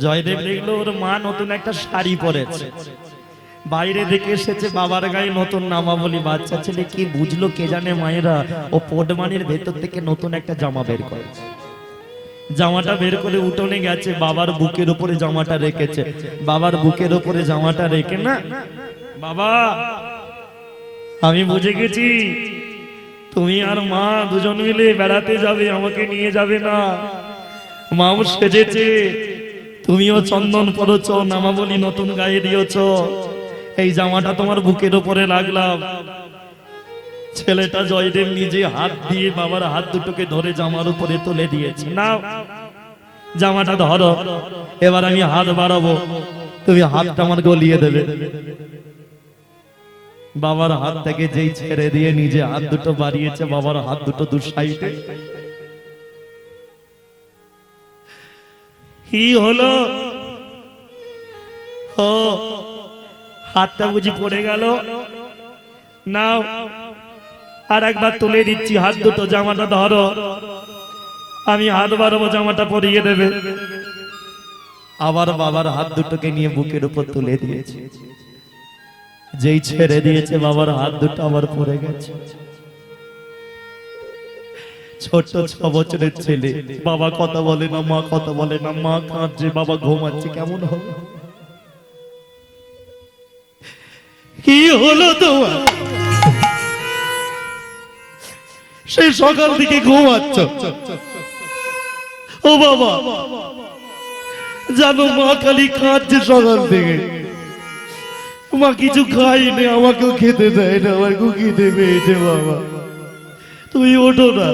জয়দেব দেখলো ওর মা নতুন একটা শাড়ি পরেছে, বাইরে দেখে এসেছে বাবার গায়ে নতুন নামাবলী। বাচ্চা ছেলে কি বুঝলো কে জানে, মায়েরা ও পোটমানির ভেতর থেকে নতুন একটা জামা বের করে, জামাটা বের করে উঠোনে গেছে, বাবার বুকের উপরে জামাটা রেখেছে। বাবার বুকের উপরে জামাটা রেখে, না বাবা আমি বুঝে গেছি তুমি আর মা দুজন মিলে বেড়াতে যাবে, আমাকে নিয়ে যাবে না। মাও সেজেছে, তুমিও চন্দন পরেছ, নামাবলী নতুন গায়ে দিয়েছ, এই জামাটা তোমার বুকের উপরে রাখলাম। ছেলেটা জয়দেব নিজে হাত দিয়ে বাবার হাত দুটোকে ধরে জামার উপরে তুলে দিয়েছে। নাও জামাটা ধরো, এবার আমি হাত বাড়াবো, তুমি হাতটা আমার গলিয়ে দেবে। বাবার হাত থেকে যেই ছেড়ে দিয়ে নিজে হাত দুটো বাড়িয়েছে, বাবার হাত দুটো দু সাইডে। কি হলো? ও হাতটা বুঝি পড়ে গেল? নাও আর একবার তুলে দিচ্ছি হাত দুটো, জামাটা ধরো, আমি হাত বাড়াবো, জামাটা পরিয়ে দেবে। আবার বাবার হাত দুটোকে নিয়ে বুকের উপর তুলে দিয়েছে, যেই ছেড়ে দিয়েছে বাবার হাত দুটো আবার পড়ে গেছে। ছোট 6 বছরের ছেলে, বাবা কথা বলে না, মা কথা বলে না, মা কাঁদছে, বাবা ঘুমাচ্ছে, কেমন হবে? কি হলো তোমার? সেই সকাল থেকে ঘুমাচ্ছ, ও বাবা জানো মা খালি কাঁদছে সকাল থেকে, মা কিছু খাইনি, আমাকেও খেতে দেয় না, আমাকেও খেতে পেয়েছে। বাবা তুমি ওঠো না,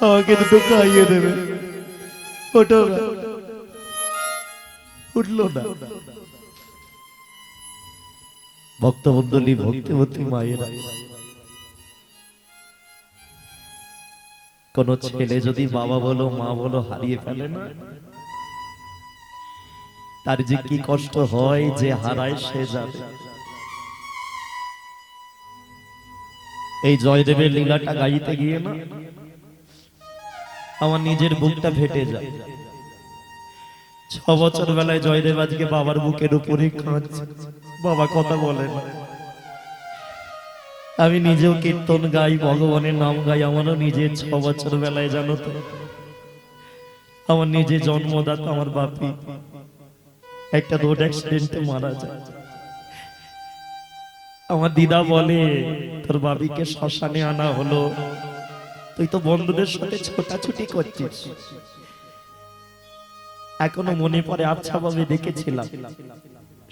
আমাকে দুটো খাইয়ে দেবে, ওঠো না। উঠলো না। ভক্তমণ্ডলী, ভক্তিমতী মায়েরা, কোন ছেলে যদি বাবা বলো মা বলো হারিয়ে ফেলে না, তার যে কি কষ্ট হয়, যে হারায় সে জানে। এই জয়দেবের লীলাটা গাইতে গিয়ে না আমার নিজের বুকটা ফেটে যায়। 6 বছর বেলায় জয়দেব আজকে বাবার বুকের উপরে কাঁদছে, বাবা কথা বলে না। আমি নিজেও কীর্তন গাই, ভগবানের নাম গাই, আমারও নিজের 6 বছর বেলায় জানো তো আমার নিজে জন্মদাতা আমার বাপি একটা রোড অ্যাক্সিডেন্টে মারা যায়। আমার দিদা বলে তোর বাবিকে শ্মশানে আনা হলো, তুই তো বন্ধুদের সাথে ছোটাছুটি করছিস। এখনো মনে পড়ে, আচ্ছা ভাবে দেখেছিলাম,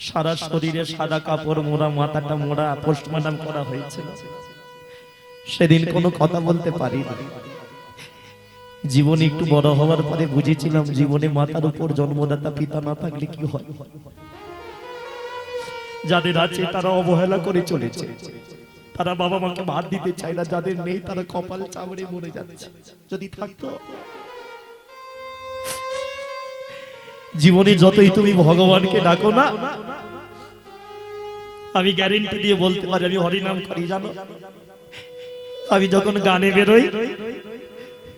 সারা শরীরে সাদা কাপড় মোড়া, মাথাটা মোড়া, পোস্টমর্টম করা হয়েছিল। সেদিন কোনো কথা বলতে পারি না। জীবনে একটু বড় হওয়ার পরে বুঝেছিলাম জীবনে মাথার উপর জন্মদাতা পিতা না থাকলে কি হয়। যাদের আছে তারা অবহেলা করে চলেছে, তারা বাবা মাকে ভাত দিতে চায় না, যাদের নেই তারা কপাল চামড়ে মরে যাচ্ছে। যদি থাকতো, জীবনে যতই তুমি ভগবানকে ডাকো না, আমি গ্যারেন্টি দিয়ে বলতে পারি, আমি হরিনাম করি জানো, আমি যখন গানে বেরোই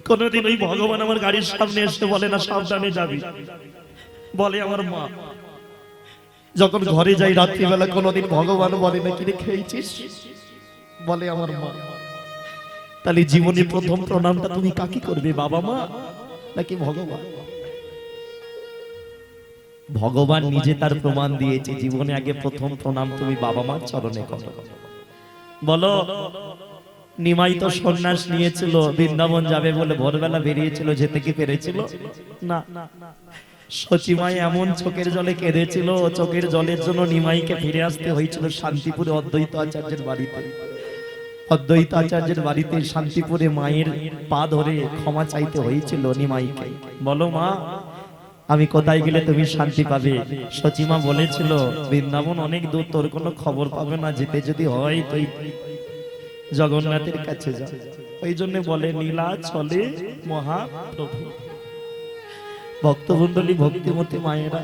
কোনদিন ওই ভগবান আমার গাড়ির সামনে এসে বলে না সাবধানে যাবি, বলে আমার মা। যখন ঘরে যাই রাত্রিবেলা কোনদিন ভগবান বলে না কিরে খেয়েছিস, বলে আমার মা। তাহলে জীবনে প্রথম প্রণামটা তুমি কাকে করবে, বাবা মা নাকি ভগবান? ভগবান নিজে তার প্রমাণ দিয়েছে, জীবনে আগে প্রথম প্রণাম তুমি বাবা মার চরণে করো। বলো নিমাই তো সন্ন্যাস নিয়েছিল, বৃন্দাবন যাবে বলে ভোরবেলা বেরিয়েছিল, যেতে কি পেরেছিল না। সচিমাই এমন চোখের জলে কেঁদেছিল, চোখের জলের জন্য নিমাইকে ফিরে আসতে হয়েছিল শান্তিপুরে অদ্বৈত আচার্যের বাড়িতে। অদ্বৈত আচার্যের বাড়িতে শান্তিপুরে মায়ের পা ধরে ক্ষমা চাইতে হয়েছিল নিমাইকে। বলো মা আমি কোথায় গেলে তুমি শান্তি পাবে? সচিমা বলেছিল বৃন্দাবন অনেক দূর, তোর কোনো খবর পাবে না, যেতে যদি হয় তুই জগন্নাথের কাছে যা। ওই জন্য বলে নীলা চলে মহাপ্রভু। ভক্তমণ্ডলী, ভক্তিমতী মায়েরা,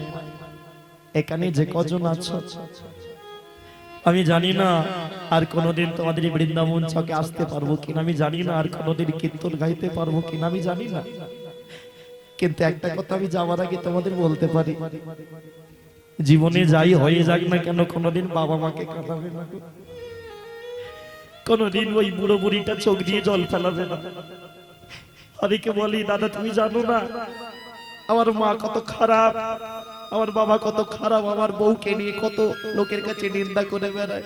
এখানে যে কজন আছো আমি জানি না আর কোনোদিন তোমাদের বৃন্দাবন ছকে আসতে পারবো কিনা, আমি জানি না আর কোনোদিন কীর্তন গাইতে পারবো কিনা, আমি জানি না। কিন্তু একটা কথা আমি যাওয়ার আগে তোমাদের বলতে পারি, জীবনে যাই হয়ে যাক না কেন কোনোদিন বাবা মাকে কাঁদাবে না, কোনোদিন ওই বুড়ো বুড়িটা চোখ দিয়ে জল ফেলাবে না। অনেকে বলি দাদা তুমি জানো না আমার মা কত খারাপ, আমার বাবা কত খারাপ, আমার বউকে নিয়ে কত লোকের কাছে নিন্দা করে বেড়ায়।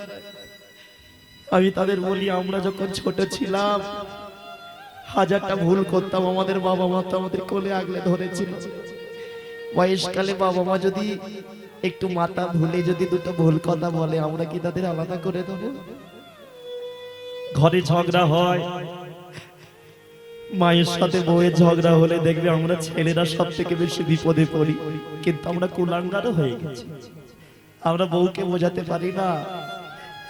আমি তাদের বলি আমরা যখন ছোট ছিলাম হাজারটা ভুল করতাম, আমাদের বাবা মা তো আমাদের কোলে আগলে ধরেছিল। বয়সকালে বাবা মা যদি একটু মাথা ভুলে যদি দুটো ভুল কথা বলে আমরা কি তাদের আলাদা করে দেবো? ঘরে ঝগড়া হয়, মায়ের সাথে বউয়ের ঝগড়া হলে দেখবে আমরা ছেলেরা সব থেকে বেশি বিপদে পড়ি, কিন্তু আমরা কুলাঙ্গারও হয়ে গেছি। আমরা বউকে বোঝাতে পারি না।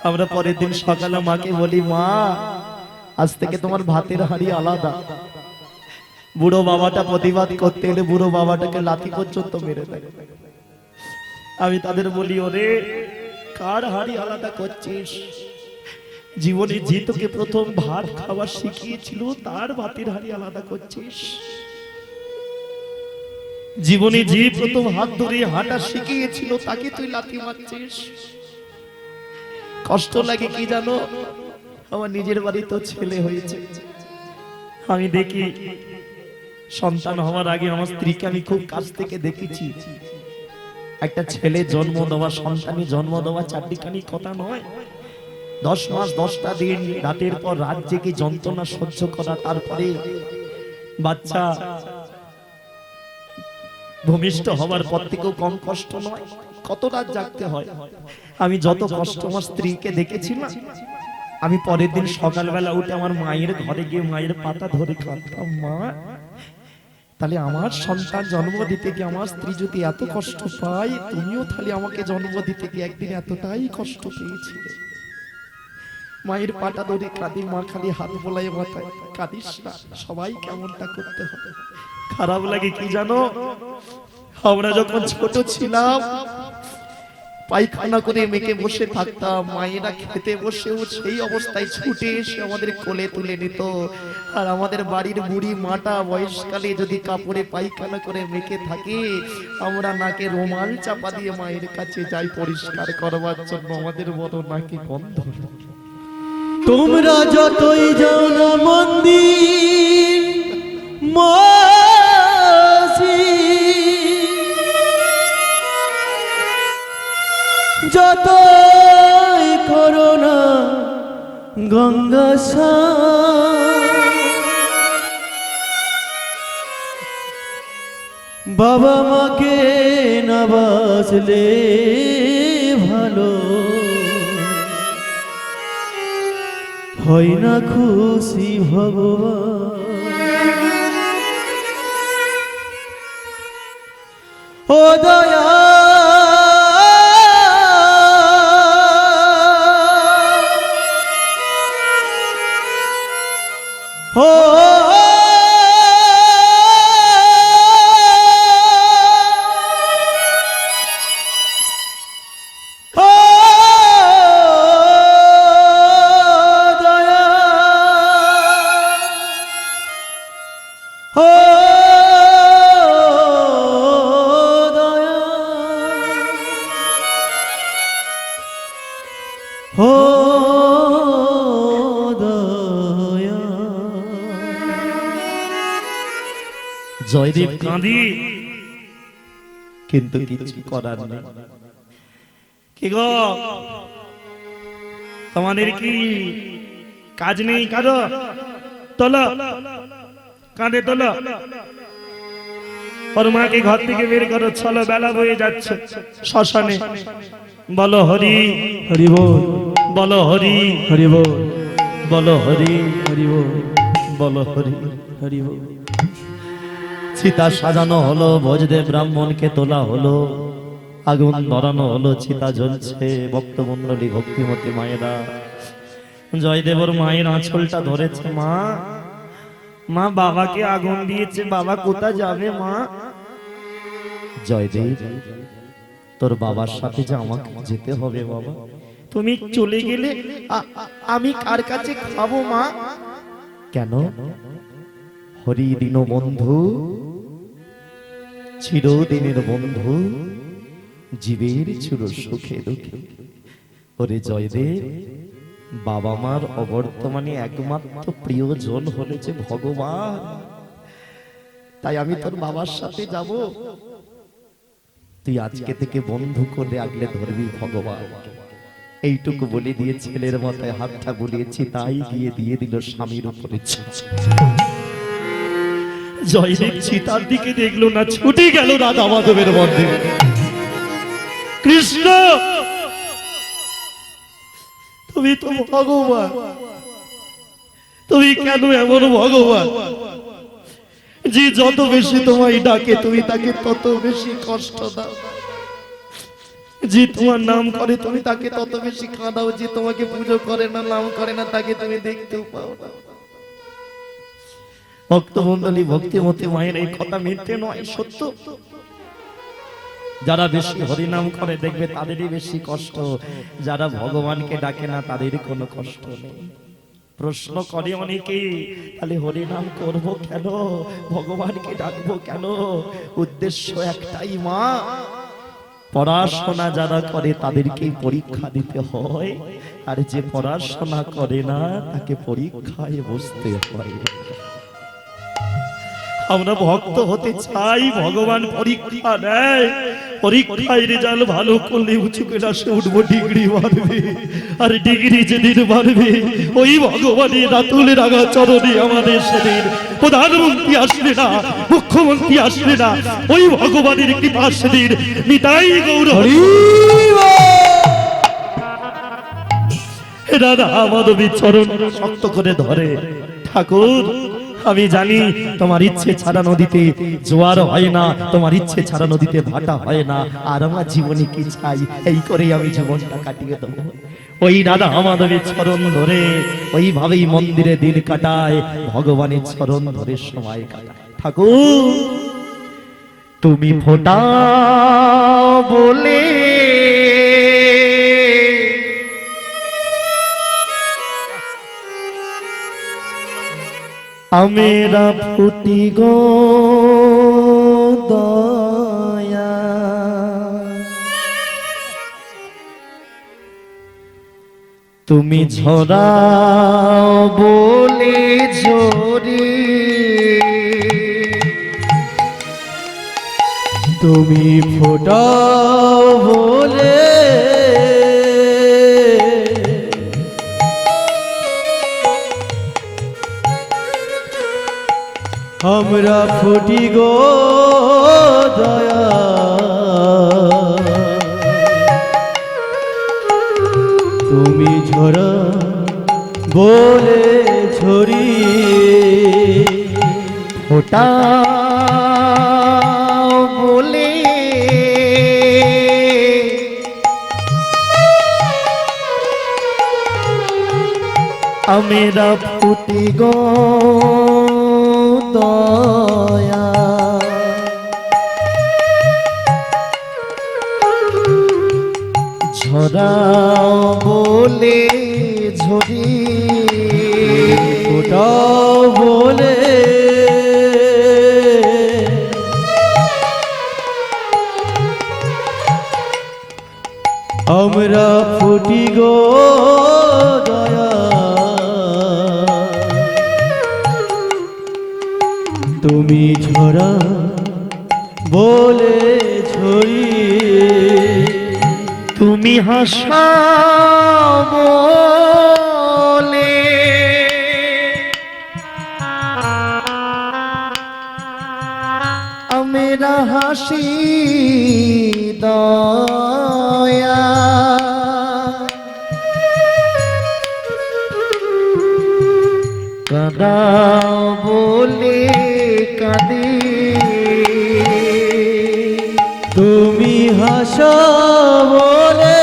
আমরা পরের দিন সকালে মাকে বলি মা আজ থেকে তোমার ভাতের হাঁড়ি আলাদা। বুড়ো বাবাটা প্রতিবাদ করতে এলে বুড়ো বাবাটাকে লাথি পর্যন্ত মেরে দেয়। আমি তাদের বলি ওরে কার হাঁড়ি আলাদা করছিস? জীবনে যে তোকে প্রথম ভাত খাওয়া শিখিয়েছিল তার ভাতের হাঁড়ি আলাদা করছিস। জীবনে যে প্রথম হাত ধরে হাঁটা শিখিয়েছিল তাকে তুই লাথি মারছিস। কষ্ট লাগে কি জানো? আমার নিজের বাড়ি তো ছেলে হয়েছে, আমি দেখি সন্তান হওয়ার আগে আমার স্ত্রীকে আমি খুব কাছ থেকে দেখেছি। একটা ছেলে জন্ম দেওয়া, সন্তানি জন্ম দেওয়া চারটিখানি কথা নয়। 10 মাস 10টা দিন রাতের পর রাত জেগে যন্ত্রণা সহ্য করা, তারপরে বাচ্চা ভূমিষ্ঠ হওয়ার পর থেকেও কম কষ্ট নয়, কত রাত জাগতে হয়। আমি যত কষ্ট আমার স্ত্রীকে দেখেছি না, আমি পরের দিন সকালবেলা উঠে আমার মায়ের ঘরে গিয়ে মায়ের পাতা ধরে কাঁদতাম, মা তাহলে আমার সন্তান জন্ম দিতে গিয়ে আমার স্ত্রী যদি এত কষ্ট পায়, তুমিও তাহলে আমাকে জন্ম দিতে গিয়ে একদিন এতটাই কষ্ট পেয়েছিলে। মায়ের পাটা ধরে কাঁদি, মা খালি হাত বোলাই মাথায়, কাঁদিস না, সবাই কেমনটা করতে হবে। খারাপ লাগে কি জানো? আমরা যখন ছোট ছিলাম পায়খানা করে মেখে বসে থাকতাম, মায়েরা খেতে বসেও সেই অবস্থায় ছুটে এসে আমাদের কোলে তুলে নিত। আর আমাদের বাড়ির বুড়ি মাটা বয়সকালে যদি কাপড়ে পায়খানা করে মেখে থাকে, আমরা নাকে রুমাল চাপা দিয়ে মায়ের কাছে যাই পরিষ্কার করবার জন্য, আমাদের বড় নাকি গন্ধ। তোমরা যতই যাও না মন্দির যতই করো না গঙ্গা বাবা মাকে না বাঁচলে ভালো হয় না খুশি ভগবান। ও দয়া ও জয়দেব কাঁদি, কিন্তু কিছু করার নেই। কি গো তোমাদের কি কাজ নেই? কাঁদো, তোলো, কাঁধে তোলো, ওর মাকে ঘর থেকে বের করো, চলো বেলা বয়ে যাচ্ছে শ্মশানে। বলো হরি হরি বল, বলো হরি হরি বল, বলো হরি হরি বল, বলো হরি হরি বল। চিতা সাজানো হলো, ভোজদেব ব্রাহ্মণকে তোলা হলো, আগুন ধরানো হলো, চিতা জ্বলছে। ভক্তমণ্ডলী ভক্তিমতী মায়েরা জয়দেবর মায়ের আঁচলটা ধরেছে। মা মা বাবাকে আগুন দিয়েছে, বাবা কোথায় যাবে মা? জয়দেব তোর বাবার সাথে যে আমাকে যেতে হবে বাবা, তুমি চলে গেলে আমি কার কাছে খাবো মা? কেন? হরি দীনবন্ধু চিরদিনের বন্ধু, জীবের চির সুখে দুঃখে। ওরে জয়দেব, বাবা মার অবর্তমানে একমাত্র প্রিয়জন হলে যে ভগবান, তাই আমি তোর বাবার সাথে যাব। তুই আজকে থেকে বন্ধু করে আগলে ধরবি ভগবান। এইটুকু বলে দিয়ে ছেলের মাথায় হাতটা বুলিয়েছি, তাই গিয়ে দিয়ে দিল স্বামীর উপরে। জয়দেব সীতার দিকে দেখলো না, ছুটে গেল রাধা মাধবের মধ্যে। কৃষ্ণ, তুমি তো ভগবান, তুমি কেন এমন ভগবান যে যত বেশি তোমায় ডাকে তুমি তাকে তত বেশি কষ্ট দাও, যে তোমার নাম করে তুমি তাকে তত বেশি কাঁদাও, যে তোমাকে পুজো করে না, নাম করে না, তাকে তুমি দেখতেও পাও না। ভক্তমণ্ডলী, ভক্তিমতী মায়ের এই কথা মিথ্যে নয়, সত্য। যারা বেশি হরিনাম করে দেখবে তাদেরই বেশি কষ্ট, যারা ভগবানকে ডাকে না তাদের কোনো কষ্ট নেই। প্রশ্ন করে অনেকে, তাহলে হরিনাম করব কেন, ভগবানকে ডাকবো কেন? উদ্দেশ্য একটাই, মা, পড়াশোনা যারা করে তাদেরকে পরীক্ষা দিতে হয়, আর যে পড়াশোনা করে না তাকে পরীক্ষায় বসতে হয়। আমরা ভক্ত হতে চাই, ভগবান পরীক্ষা নেয়, পরীক্ষায় রেজাল্ট ভালো করলে উঁচু ক্লাসে উঠবো, ডিগ্রি বাড়বে, আর ডিগ্রি যেদিন বাড়বে ওই ভগবানের রাতুলে রাগা চরণে আমাদের সেদিন প্রধানমন্ত্রী আসবে না, মুখ্যমন্ত্রী আসবে না, ওই ভগবানের কৃপা সেদিন নিতাই গৌর হরি। রাধা মাধবীর চরণ শক্ত করে ধরে, ঠাকুর আমি জানি তোমার ইচ্ছে ছাড়া নদীতে জোয়ার হয় না, তোমার ইচ্ছে ছাড়া নদীতে ভাটা হয় না, আর আমার জীবনে কি চাই, এই করে আমি জীবনটা কাটিয়ে দেবো। ওই রাধা মাধবীর চরণ ধরে ওইভাবেই মন্দিরে দিন কাটায়, ভগবানের চরণ ধরে সময় কাটায়। ঠাকুর তুমি ফোঁটা বলে আমেরা ফুটি গো দয়া, তুমি ঝরাও বলে ঝরি, তুমি ফোটাও বলে আমরা ফুটি গো দয়া, তুমি ঝরা বলে ঝরি, ফোঁটা বলে আমেরা ফুটি গো দয়া, ঝরাও বলে ঝরি, ফোটাও বলে আমরা ফুটি গো দয়া, তুমি ঝরা বলে ঝরি, তুমি হাসা বলে আমেরা হাসি দয়া, কাঁদাও বলে কাঁদি, তুমি হাসা বলে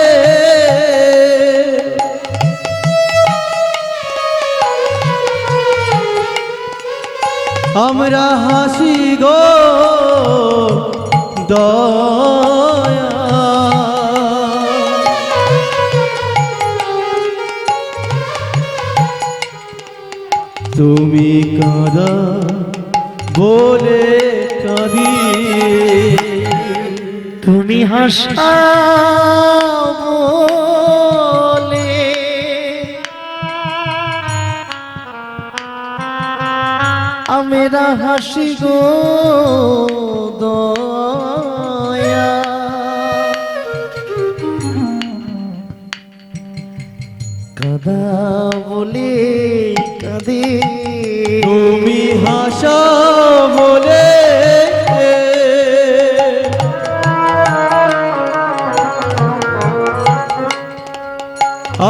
আমরা হাসি গো দয়া, তুমি কাঁদা বলে কাঁদি। তুমি হাসা বলে আমরা হাসি গো দয়া কাদা বলে কাঁদে তুমি হাসা বলে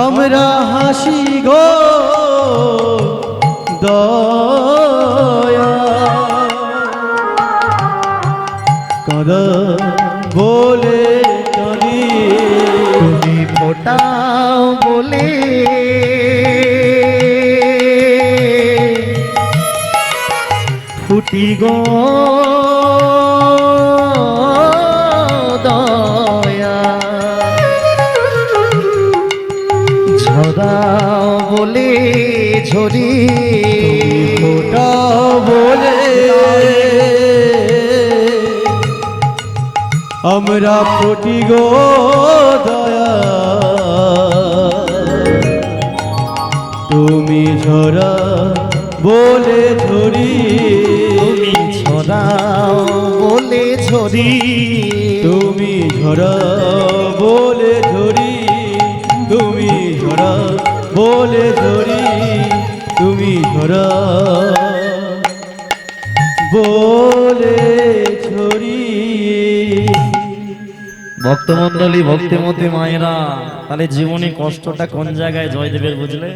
আমরা হাসি গো দয়া কাদা বলে কাঁদি তুমি ফোটাও বলে ফুটি গো দয়া ঝরাও বলে ঝরি ফোটা বলে আমরা ফুটি গো দয়া তুমি ঝরা বলে ঝরি তুমি ছড়াও বলে ঝরি তুমি ঝরা বলে ঝরি তুমি ঝরা বলে ঝরি তুমি ঝরা বলে ঝরি ভক্তমন্ডলী ভক্তিমতী মায়েরা তাহলে জীবনে কষ্টটা কোন জায়গায় জয়দেবের বুঝলে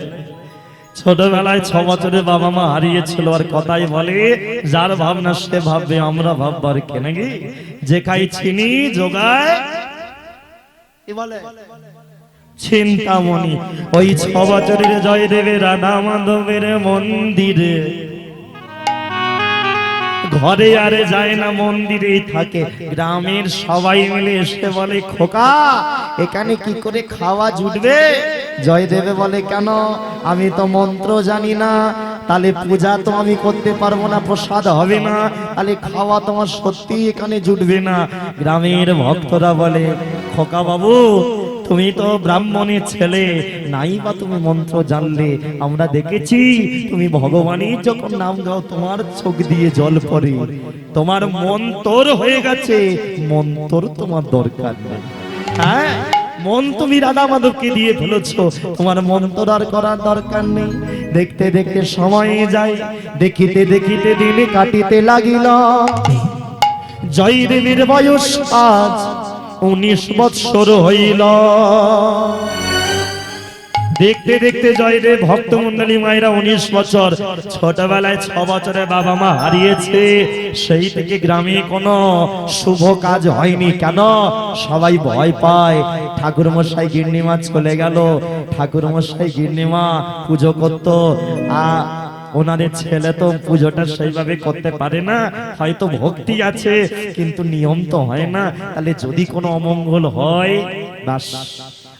ছোটবেলায় 6 বছরে বাবা মা হারিয়েছিল আর কথাই বলে যার ভাবনা সে ভাববে আমরা ভাববার কে নাকি যে খাই চিনি যোগায় কি বলে চিন্তামণি ওই 6 বছরের জয়দেবের রাধা মাধবের মন্দিরে ঘরে আরে যায় না মন্দিরেই থাকে গ্রামের সবাই মিলে এসে বলে খোকা এখানে কি করে খাওয়া জুটবে জয়দেবে বলে কেন আমি তো মন্ত্র জানি না তাহলে পূজা তো আমি করতে পারবো না প্রসাদ হবে না তাহলে খাওয়া তোমার সত্যি এখানে জুটবে না গ্রামের ভক্তরা বলে খোকা বাবু তুমি তো ব্রাহ্মণের ছেলে নাই বা তুমি মন্ত্র জানলে আমরা দেখেছি তুমি ভগবানের যখন নাম গাও তোমার চোখ দিয়ে জল পড়ে তোমার মন তোর হয়ে গেছে মন্ত্র তোমার দরকার নেই হ্যাঁ মন তুমি রাধা মাধবকে দিয়ে ফেলেছো তোমার মন্ত্র আর করার দরকার নেই দেখতে দেখতে সময় যায় দেখিতে দেখিতে দিন কাটিতে লাগিল জয়দেবের বয়স আজ 19 বৎসর হইল দেখতে দেখতে জয়দেব ভক্তমন্ডলী মায়েরা 19 বছর ছোটবেলায় 6 বছরে বাবা মা হারিয়েছে সেই থেকে গ্রামে কোনো শুভ কাজ হয়নি কেন সবাই ভয় পায় ঠাকুর মশাই গিন্নিমা চলে গেল ঠাকুর মশাই গিন্নিমা পুজো করত ওনাদের ছেলে তো পুজোটা সেইভাবে করতে পারে না হয়তো ভক্তি আছে কিন্তু নিয়ম তো হয় না তাহলে যদি কোনো অমঙ্গল হয় বাস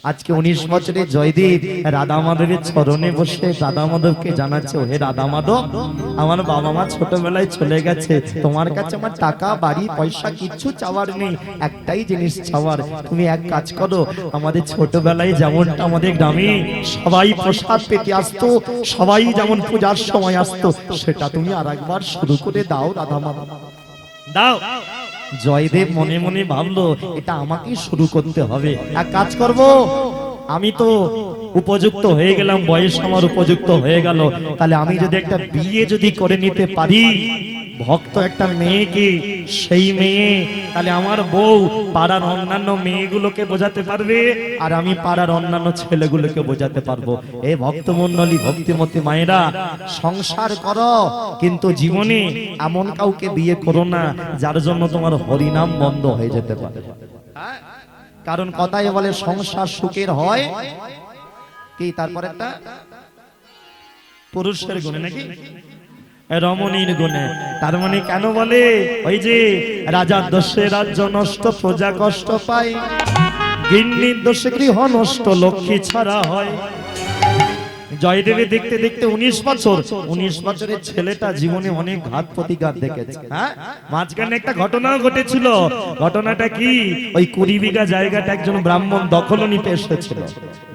আজকে 19 বছরে জয়দেব রাধা মাধবের চরণে বসে রাধা মাধবকে জানাচ্ছে হে রাধা মাধব আমার বাবা মা ছোটবেলায় চলে গেছে তোমার কাছে আমার টাকা বাড়ি পয়সা কিচ্ছু চাওয়ার নেই একটাই জিনিস চাওয়ার তুমি এক কাজ করো আমাদের ছোটবেলায় যেমনটা আমাদের গ্রামে সবাই প্রসাদ পেতে আসতো সবাই যেমন পূজার সময় আসতো সেটা তুমি আরেকবার শুরু করে দাও রাধা মাধব দাও জয়দেব মনে মনে ভাবলো এটা আমাকেই শুরু করতে হবে এক কাজ করব আমি তো উপযুক্ত হয়ে গেলাম বয়স আমার উপযুক্ত হয়ে গেল তাহলে আমি যদি একটা বিয়ে যদি করে নিতে পারি ভক্ত একটা মেয়েকে সেই মেয়ে তাহলে আমার বউ পাড়ার অন্যান্য মেয়েগুলোকে বোঝাতে পারবে আর আমি পাড়ার অন্যান্য ছেলেগুলোকে বোঝাতে পারবো এই ভক্তমণ্ডলী ভক্তিমতী মায়েরা সংসার করো কিন্তু জীবনে এমন কাউকে বিয়ে করো না যার জন্য তোমার হরিনাম বন্ধ হয়ে যেতে পারে কারণ কথাই বলে সংসার সুখের হয় কি তারপর একটা পুরুষের গুণে নাকি রমণীর গুণে তার মানে কেন বলে ওই যে রাজার দোষে রাজ্য নষ্ট প্রজা কষ্ট পায় গিন্নির দোষে গৃহ নষ্ট লক্ষ্মী ছাড়া হয় জয়দেবের দেখতে দেখতে 19 বছর, 19 বছরের ছেলেটা জীবনে অনেক ঘাত প্রতিঘাত দেখেছে। হ্যাঁ, মাঝখানে একটা ঘটনাও ঘটেছিল। ঘটনাটা কি? ওই 20 বিঘা জায়গাটা একজন ব্রাহ্মণ দখল নিতে এসেছিল,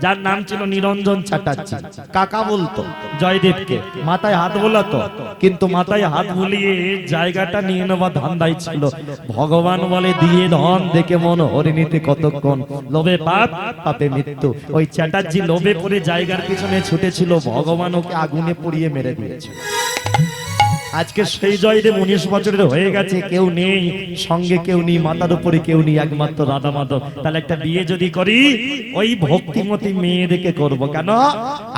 যার নাম ছিল নিরঞ্জন চ্যাটার্জি। কাকা বলতো জয়দেবকে, মাথায় হাত বোলাতো, কিন্তু মাথায় হাত বুলিয়ে জায়গাটা নিয়ে নেওয়া ধান্দাই ছিল। ভগবান বলে দিয়ে ধন দেখে মন হরিণীতে কতক্ষণ, লোভে পাপ পাপে মৃত্যু। ওই চ্যাটার্জি লোভে পড়ে জায়গার পিছনে ছুটেছিল, ভগবান ওকে আগুনে পুড়িয়ে মেরে দিয়েছে। আজকে সেই জয়দেব 19 বছরের হয়ে গেছে, কেউ নেই সঙ্গে, কেউ নেই মাথার উপরে, কেউ নেই, একমাত্র রাধা মাধব। তাহলে একটা বিয়ে যদি করি ওই ভক্তিমতী মেয়ে দেখে করব। কেন?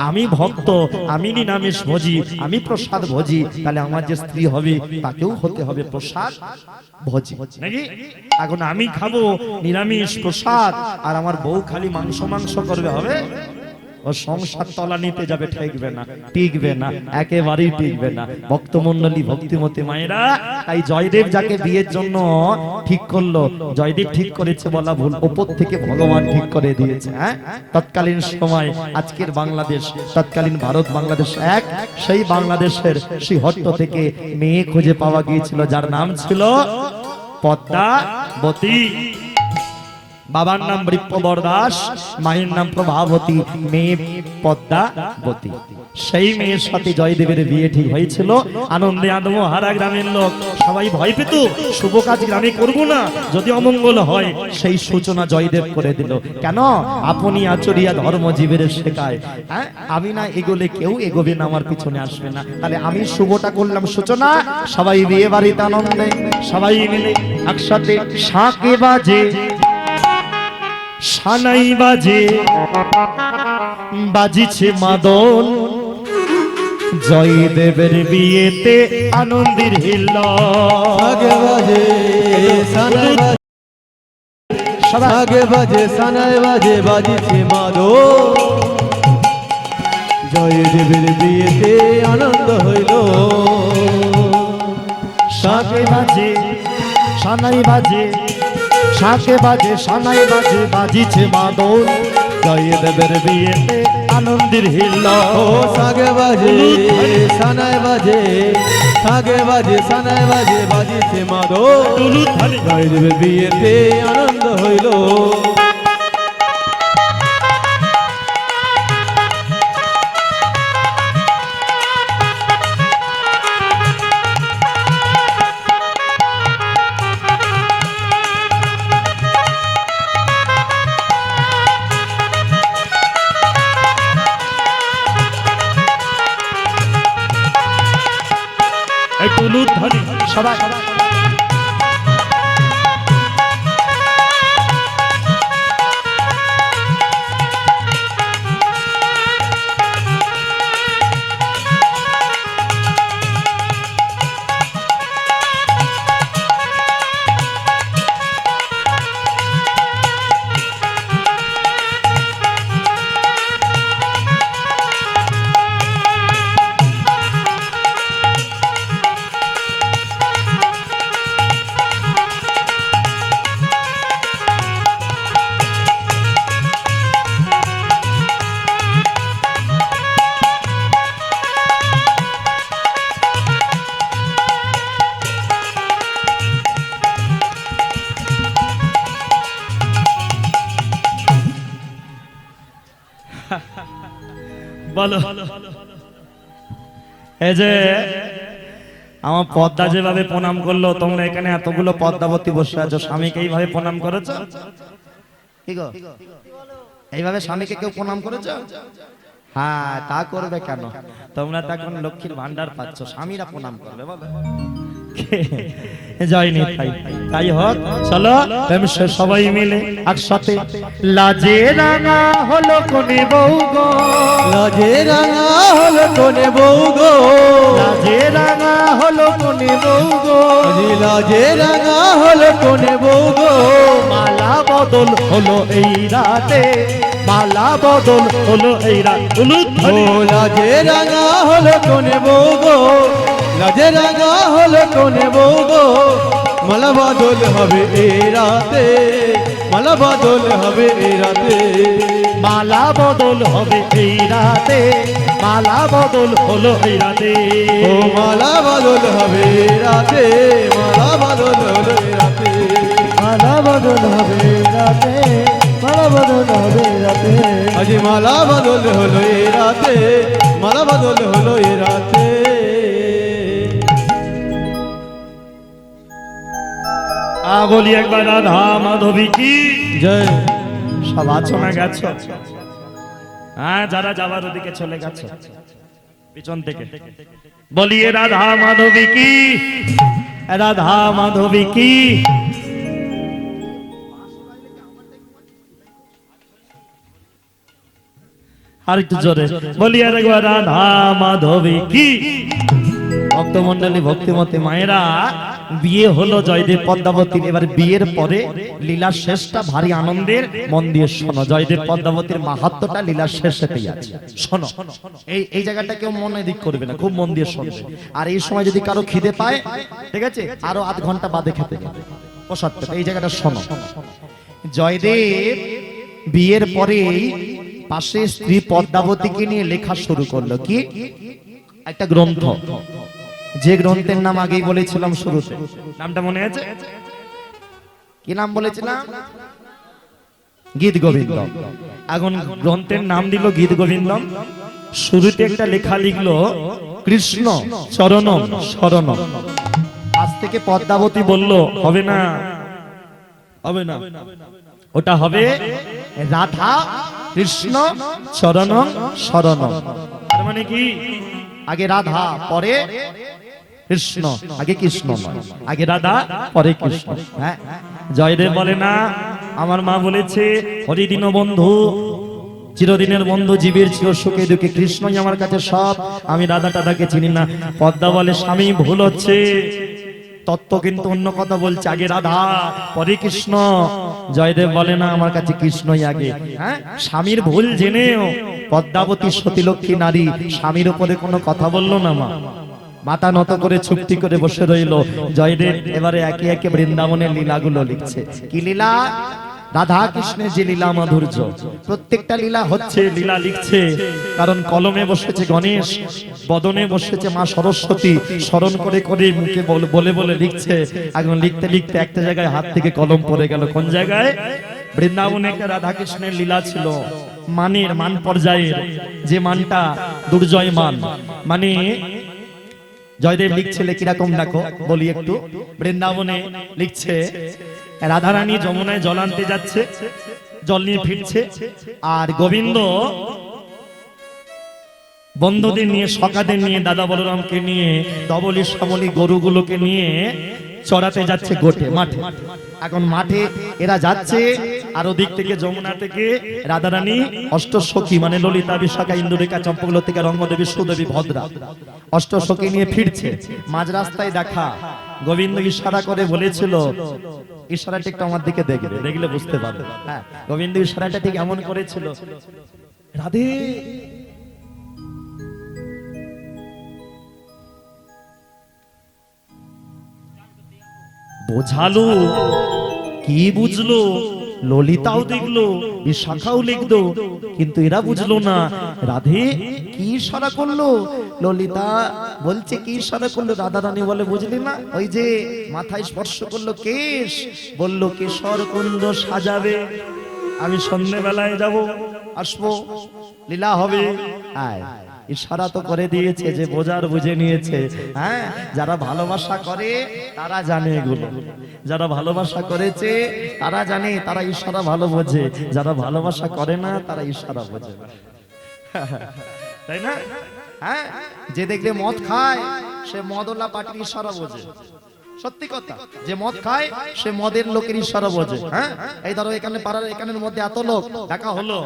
আমি ভক্ত, আমি নিরামিষ ভোজি, আমি প্রসাদ ভোজি, তাহলে আমার যে স্ত্রী হবে তাকেও হতে হবে প্রসাদ ভোজি নাকি? এখন আমি খাবো নিরামিষ প্রসাদ আর আমার বউ খালি মাংস মাংস করবে, হবে? ও সংসার তলা নিতে যাবে, ঠেকবে না, টিকবে না, একেবারেই টিকবে না। ভক্তমণ্ডলী, ভক্তিমতী মায়েরা, তাই জয়দেব যাকে বিয়ের জন্য ঠিক করলো, জয়দেব ঠিক করেছে বলা ভুল, ওপর থেকে ভগবান ঠিক করে দিয়েছে। হ্যাঁ, তৎকালীন সময় আজকের বাংলাদেশ, তৎকালীন ভারত বাংলাদেশ এক, সেই বাংলাদেশের শ্রীহট্ট থেকে মেয়ে খুঁজে পাওয়া গিয়েছিল, যার নাম ছিল পদ্মাবতী। বাবার নাম বৃপ্রবর দাস, মায়ের নাম প্রভাবতী, মেয়ে পদ্মাবতী। সেই মেয়ের সাথে জয়দেবের বিয়ে ঠিক হয়েছিল। আনন্দে আত্মহারা গ্রামের লোক সবাই ভয় পেত, শুভ কাজ গ্রামে করব না, যদি অমঙ্গল হয়। সেই সূচনা জয়দেব করে দিল। কেন? আপনি আচরিয়া ধর্মজীবের শেখায়। হ্যাঁ, আমি না এগোলে কেউ এগোবে না, আমার পিছনে আসবে না। তাহলে আমি শুভটা করলাম সূচনা। সবাই বিয়ে বাড়িতে আনন্দে, সবাই মিলে একসাথে শাঁকে বাজে, সানাই বাজে, বাজিছে মাদল, জয়দেবের বিয়েতে আনন্দের হিল্লোল। আগে বাজে সানাই বাজে, আগে বাজে সানাই বাজে, বাজিছে মাদল, জয়দেবের বিয়েতে আনন্দ হইল। শাঁকে বাজে, সানাই বাজে, শাঁকে বাজে, সানাই বাজে, বাজিছে মাদল, জয়দেবের বিয়েতে আনন্দের হিল্লোল। ও সাগে বাজে সানাই বাজে, সাগে বাজে সানাই বাজে, বাজিছে মাদল, জয়দেবের বিয়েতে আনন্দ হইল। সবাই বলো। এই যে আমার পদ্মা যেভাবে প্রণাম করলো, তোমরা এখানে এতগুলো পদ্মাবতী বসে আছো, স্বামীকে এইভাবে প্রণাম করেছো? কি গো, এইভাবে স্বামীকে কেউ প্রণাম করেছো? হ্যাঁ, তা করবে কেন? তোমরা তো এখন লক্ষ্মীর ভান্ডার পাচ্ছ, স্বামীরা প্রণাম করবে, বলো। যাইনি তাই হোক, চলো সবাই মিলে একসাথে। লাজে রাঙা হলো কোনে বউ গো, লাজে রাঙা হলো কোনে বউ গো, লাজে রাঙা হলো কোনে বউ গো, লাজে রাঙা হলো কোনে বউ গো। মালা বদল হলো এই রাতে, মালা বদল হলো এই রাত। ও লাজে রাঙা হলো কোনে বউ গো, লাজে রাঙা হলো কোনে বউ গো। মালা বদল হবে এই রাতে, মালা বদল হবে এই রাতে। মালা বদল হবে এই রাতে, মালা বদল হলো এই রাতে। ও মালা বদল হবে রাতে, মালা বদল হলো রাতে, মালা বদল হবে রাতে, মালা বদল হবে রাতে। আজি মালা বদল হলো এই রাতে, মালা বদল হলো এই রাতে। বলি একবার রাধা মাধবী কি জয়। সব আছো না গেছো? হ্যাঁ, যারা যাবার ওদিকে চলে গেছো পিছন থেকে বলিয়ে রাধা মাধবী কি, রাধা মাধবী কি। আর একটু জোরে বলিয়ে একবার রাধা মাধবী কি। ভক্তমন্ডলী ভক্তিমতী মায়েরা, বিয়ে হলো জয়দেব পদ্মাবতীর। এবার বিয়ের পরে লীলার শেষটা ভারী আনন্দের, মন দিয়ে শোনো। জয়দেব পদ্মাবতীর মাহাত্ম্যটা লীলার শেষেতেই আছে, শোনো। এই জায়গাটা কেউ মনে দিক করবে না, খুব মন দিয়ে শোনবে। আর এই সময় যদি কারো খিদে পায়, ঠিক আছে, আরো আধ ঘন্টা বাদে খেতে যাবে প্রসাদ পেতে। এই জায়গাটা শোনো। জয়দেব বিয়ের পরেই পাশে স্ত্রী পদ্মাবতীকে নিয়ে লেখা শুরু করলো। কি? একটা গ্রন্থ, যে গ্রন্থের নাম আগেই বলেছিলাম শুরুতে। নামটা মনে আছে? কি নাম বলেছিলাম? গীত গোবিন্দ। এখন গ্রন্থের নাম দিল গীত গোবিন্দম। শুরুতে একটা লেখা লিখলো কৃষ্ণ চরণম শরণম। আজ থেকে পদ্মাবতী বলল হবে না, হবে না, ওটা হবে রাধা কৃষ্ণ চরণম শরণম। তার মানে কি? আগে রাধা পরে কৃষ্ণ, আগে কৃষ্ণ নয়, আগে রাধা পরে কৃষ্ণ। হ্যাঁ, জয়দেব বলে না, আমার মা বলেছে হরিদিন বন্ধু, চিরদিনের বন্ধু, জীবের চির সুখে দুঃখে কৃষ্ণই আমার কাছে সব, আমি রাধা টাধাকে চিনি না। পদ্মা বলে স্বামী ভুল হচ্ছে, তত্ত্ব কিন্তু অন্য কথা বলছে, আগে রাধা পরে কৃষ্ণ। জয়দেব বলে না, আমার কাছে কৃষ্ণই আগে। হ্যাঁ, স্বামীর ভুল জেনেও পদ্মাবতী সতীলক্ষ্মী নারী স্বামীর উপরে কোনো কথা বললো না। মা মাথা নত করে চুপটি করে বসে রইল। জয়দেব এবারে একে একে বৃন্দাবনের লীলাগুলো লিখছে। কি লীলা? রাধা কৃষ্ণের যে লীলা মাধুর্য, প্রত্যেকটা লীলা হচ্ছে, লীলা লিখছে। কারণ কলমে বসেছে গণেশ, বদনে বসেছে মা সরস্বতী, স্মরণ করে করে মুখে বলে বলে লিখছে। এখন লিখতে লিখতে একটা জায়গায় হাত থেকে কলম পড়ে গেল। কোন জায়গায়? বৃন্দাবনে একটা রাধা কৃষ্ণের লীলা ছিল, মানের মান পর্যায়ের, যে মানটা দুর্জয় মান। মানে জয়দেব লিখছিলে কিরকম দেখো বলি একটু। বৃন্দাবনে লিখছে রাধারানী যমুনায় জল আনতে যাচ্ছে, জল নিয়ে ফিরছে, আর গোবিন্দ বন্ধুদের নিয়ে, সখাদের নিয়ে, দাদা বলরামকে নিয়ে, ধবলি শ্যামলি গরুগুলোকে নিয়ে চড়াতে যাচ্ছে গোটে মাঠে। এখন মাঠে এরা যাচ্ছে, আর ওদিক থেকে যমুনা থেকে রাধারানী অষ্টসখী মানে ললিতা, বিশাখা, ইন্দুরেখা, চম্পকলতিকা, রঙ্গদেবী, সুদেবী, ভদ্রা অষ্টসখী নিয়ে ফিরছে। মাঝ রাস্তায় দেখা গোবিন্দ ইশারা করে বলেছিল, ইশারাটা একটু আমার দিকে দেখবে, দেখলে বুঝতে পারবে। হ্যাঁ, গোবিন্দ ইশারাটা ঠিক এমন করেছিল, রাধে বোঝালো। কি বুঝলো? ললিতাও দেখলো, বিশাখাও লিখলো, কিন্তু এরা বুঝলো না। রাধে কি ইশারা করলো? ললিতা বলছে কি ইশারা করলো? রাধা রানী বলে বুঝলি না? ওই যে মাথায় স্পর্শ করলো কেশ, বললো কেশর কুন্দ সাজাবে, আমি সন্ধ্যেবেলায় যাব, আসবো, লীলা হবে। আয়, ইশারা তো করে দিয়েছে, যে বোঝার বুঝে নিয়েছে। হ্যাঁ, যারা ভালোবাসা করে তারা জানে এগুলো, যারা ভালোবাসা করেছে তারা জানে, তারা ইশারা ভালো বোঝে। যারা ভালোবাসা করে না তারা ইশারা বোঝে না, তাই না? হ্যাঁ, যে দেখলে মদ খায় সে মদওয়ালা পার্টির ইশারা বোঝে। সত্যি কথা, যে মদ খায় সে মদের লোকের ইশারা বোঝে। হ্যাঁ, এই ধরো এখানে পাড়ার এখানের মধ্যে এত লোক দেখা হলো,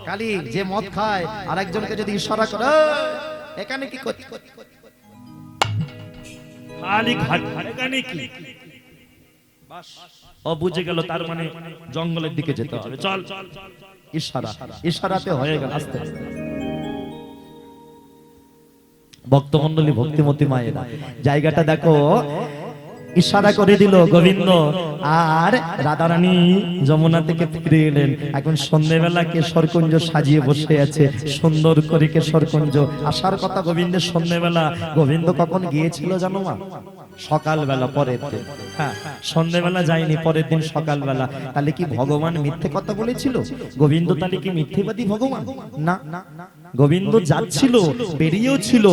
খালি যে মদ খায় আর একজনকে যদি ইশারা করে এখানে কি করতে, খালি এখানে কি, বাস ও বুঝে গেল, তার মানে জঙ্গলের দিকে যেতে হবে, চল। ইশারা, ইশারাতে হয়ে গেল আস্তে আস্তে। ভক্তমন্ডলী ভক্তিমতী মায়েরা, জায়গাটা দেখো, ইশারা করে দিল গোবিন্দ। আর রাধারানী যমুনা থেকে ফিরে এলেন। এখন সন্ধ্যেবেলা কেশরকুঞ্জ সাজিয়ে বসে আছে, সুন্দর করে কেশরকুঞ্জ। আসার কথা গোবিন্দের সন্ধ্যেবেলা। গোবিন্দ কখন গিয়েছিল জানো মা? সকালবেলা, পরের দিন। হ্যাঁ, সন্ধ্যেবেলা যায়নি, পরের দিন সকালবেলা। তাহলে কি ভগবান মিথ্যে কথা বলেছিল? গোবিন্দ তাহলে কি মিথ্যেবাদী ভগবান? না, গোবিন্দ যাচ্ছিল, বেরিয়েও ছিল,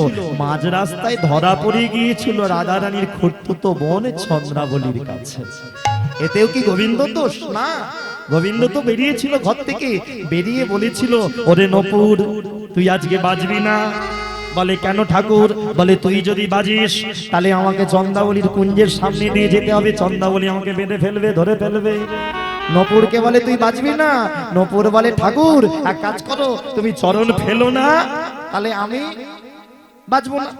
মাঝ রাস্তায় ধরা পড়ে গিয়েছিল রাধারানীর খুড়তুতো বোন চন্দ্রাবলীর কাছে। এতেও কি গোবিন্দ দোষ? না, গোবিন্দ তো বেরিয়েছিল ঘর থেকে, বেরিয়ে বলেছিল, ওরে নপুর তুই আজকে বাজবি না। বলে কেন ঠাকুর? বলে তুই যদি বাজিস তাহলে আমাকে চন্দ্রাবলীর কুঞ্জের সামনে দিয়ে যেতে হবে, চন্দ্রাবলী আমাকে বেঁধে ফেলবে, ধরে ফেলবে। নপুরকে বলে তুই বাজবি না। নপুর বলে ঠাকুর এক কাজ করো, তুমি চরণ ফেলো না, তাহলে আমি বাজবো না।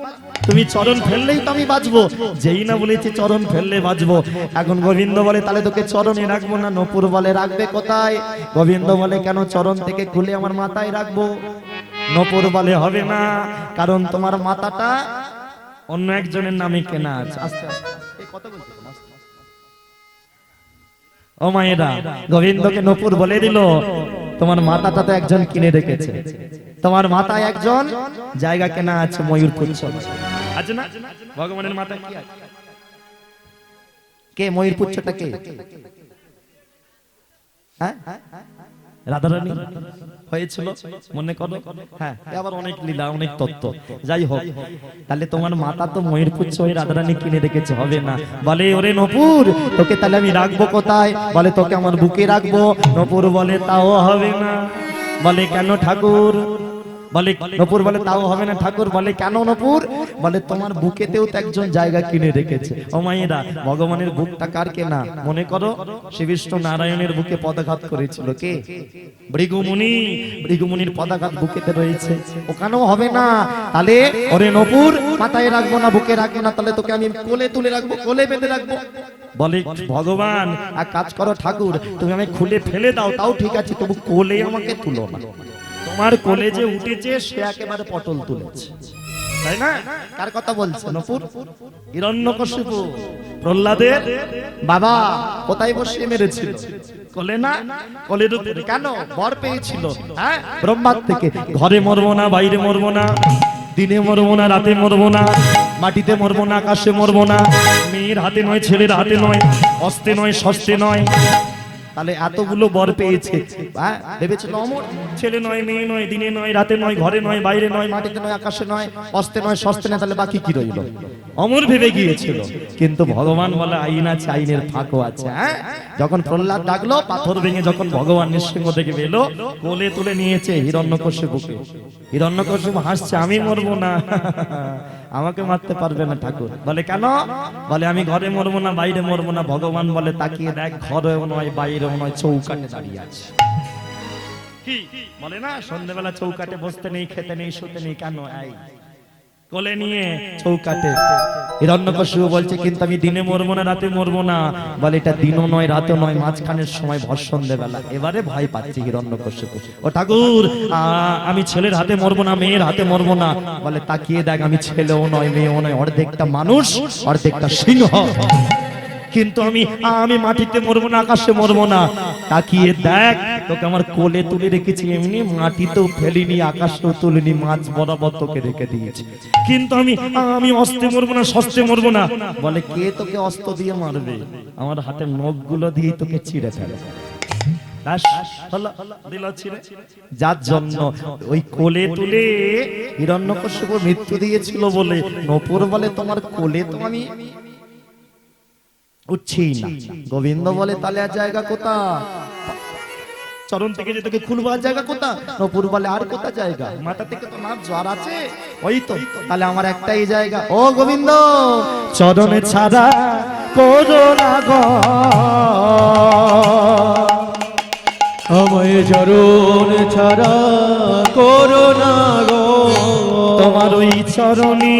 তুমি চরণ ফেললেই তো আমি বাজবো। যেই না বলেছি চরণ ফেললে বাজবো। এখন গোবিন্দ বলে তাহলে তোকে চরণে রাখবো না। নপুর বলে রাখবে কোথায়? গোবিন্দ বলে কেন, চরণ থেকে খুলে আমার মাথায় রাখবো। নপুর বলে হবে না, কারণ তোমার মাথাটা অন্য একজনের নামে কেনা আছে। আস্তে আস্তে এই কথা বলতে হবে, আস্তে আস্তে। ও মায়েরা, গোবিন্দকে নপুর বলে দিল তোমার মাথাটা তো একজন কিনে রেখেছে, তোমার মাথায় একজন জায়গা কেনা আছে ময়ূরপুচ্ছ আছে না? ভগবানের মাথায় কি আছে? কে ময়ূরপুচ্ছটা কে? হ্যাঁ, রাধারানী হয়েছিল, মনে করো। হ্যাঁ, আবার অনেক লীলা, অনেক তত্ত্ব। যাই হোক, তাহলে তোমার মাতা তো ময়ূরপুচ্ছ হয়ে রাধারানী কিনে রেখেছে, হবে না। বলে ওরে নপুর তোকে তাহলে আমি রাখবো কোথায়? বলে তোকে আমার বুকে রাখবো। নপুর বলে তাও হবে না। বলে কেন ঠাকুর? বলে নপুর বলে তাও হবে না ঠাকুর। বলে কেন নপুর? বলে তোমার বুকেতেও তো একজন জায়গা কিনে রেখেছে। ও মায়েরা, ভগবানের বুকটা কার কেনা? মনে করো শ্রী বিষ্ণু নারায়ণের বুকে পদাঘাত করেছিল কে? ভৃগুমুনি। ভৃগুমুনির পদাঘাত বুকেতে রয়েছে, ওখানেও হবে না। তাহলে ওরে নপুর মাথায় রাখবো না, বুকে রাখবো না, তাহলে তোকে আমি কোলে তুলে রাখবো, কোলে বেঁধে রাখবো। বলে ভগবান এক কাজ করো ঠাকুর, তুমি আমাকে খুলে ফেলে দাও তাও ঠিক আছে, তবু কোলে আমাকে তুলো না। তোমার কোলে যে উঠেছে সে একেবারে পটল তুলেছে, তাই না? কার কথা বলছে? নপুর। হিরণ্যকশিপু প্রহ্লাদের বাবা কোথায় বসিয়ে মেরেছিল? কোলে না, কোলের উপরে। কেন? বর পেয়েছিল, হ্যাঁ, ব্রহ্মার থেকে। ঘরে মরবো না, বাইরে মরবো না, দিনে মরবো না, রাতে মরবো না, মাটিতে মরবো না, আকাশে মরবো না, মেয়ের হাতে নয়, ছেলের হাতে নয়, হস্তে নয়, শস্তে নয়। তাহলে এতগুলো বর পেয়েছে, হ্যাঁ, ভেবেছিল অমর। ছেলে নয়, মেয়ে নয়, দিনে নয়, রাতে নয়, ঘরে নয়, বাইরে নয়, মাটিতে নয়, আকাশে নয়, হস্তে নয়, শস্তে নয়, তাহলে বাকি কি রইল? অমর ভেবে গিয়েছিল। কিন্তু ভগবান বলে আইন আছে, আইনের ফাঁকও আছে। হ্যাঁ, যখন প্রহ্লাদ ডাকলো, পাথর ভেঙে যখন ভগবান নৃসিংহ থেকে বেরোলো, কোলে তুলে নিয়েছে হিরণ্যকশিপুকে। হিরণ্যকশিপু হাসছে, আমি মরবো না, আমাকে মারতে পারবে না ঠাকুর। বলে কেন? বলে আমি ঘরে মরবো না, বাইরে মরবো না। ভগবান বলে তাকিয়ে দেখ, ঘরেও নয়, বাইরেও নয়, চৌকাটে দাঁড়িয়ে আছে। কি বলে না, সন্ধ্যেবেলা চৌকাটে বসতে নেই, খেতে নেই, শুতে নেই। কেন? এই কোলে নিয়ে চৌকাটে। হিরণ্যকশিপু বলছে কিন্তু আমি দিনে মরবো না, রাতে মরবো না। বলে এটা দিনও নয়, রাতেও নয়, মাঝখানের সময় ভর সন্ধ্যেবেলা। এবারে ভয় পাচ্ছে হিরণ্যকশিপু। ও ঠাকুর আমি ছেলের হাতে মরবো না, মেয়ের হাতে মরবো না। বলে তাকিয়ে দেখ, আমি ছেলেও নয়, মেয়েও নয়, অর্ধেকটা মানুষ, অর্ধেকটা সিংহ। কিন্তু আমি মাটিতে মরবো না, আকাশে মরবো না। তাকিয়ে দেখ, তোকে আমার কোলে তুলে রেখেছি, এমনি মাটিতেও ফেলিনি, আকাশেও তুলিনি, মাঝ বরাবর তোকে রেখে দিয়েছি। কিন্তু আমি অস্তে মরবো না, শস্তে মরবো না। বলে কে তোকে অস্ত্র দিয়ে মারবে? আমার হাতের নখগুলো দিয়ে তোকে চিড়ে ফেলে। যার জন্য ওই কোলে তুলে হিরণ্যকশিপু মৃত্যু দিয়েছিল বলে নপুর বলে তোমার কোলে তো আমি উঠছি না। গোবিন্দ বলে তাহলে আর জায়গা কোথা? চরণ থেকে যে তোকে খুলবো আর জায়গা কোথা? নপুর বলে আর কোথা জায়গা? মাথা থেকে তো নাম জ্বর আছে, ওই তো, তাহলে আমার একটাই জায়গা। ও গোবিন্দ চরণে ছাড়া করো না গো, আমায় চরণ ছাড়া করো না গো, তোমার ওই চরণে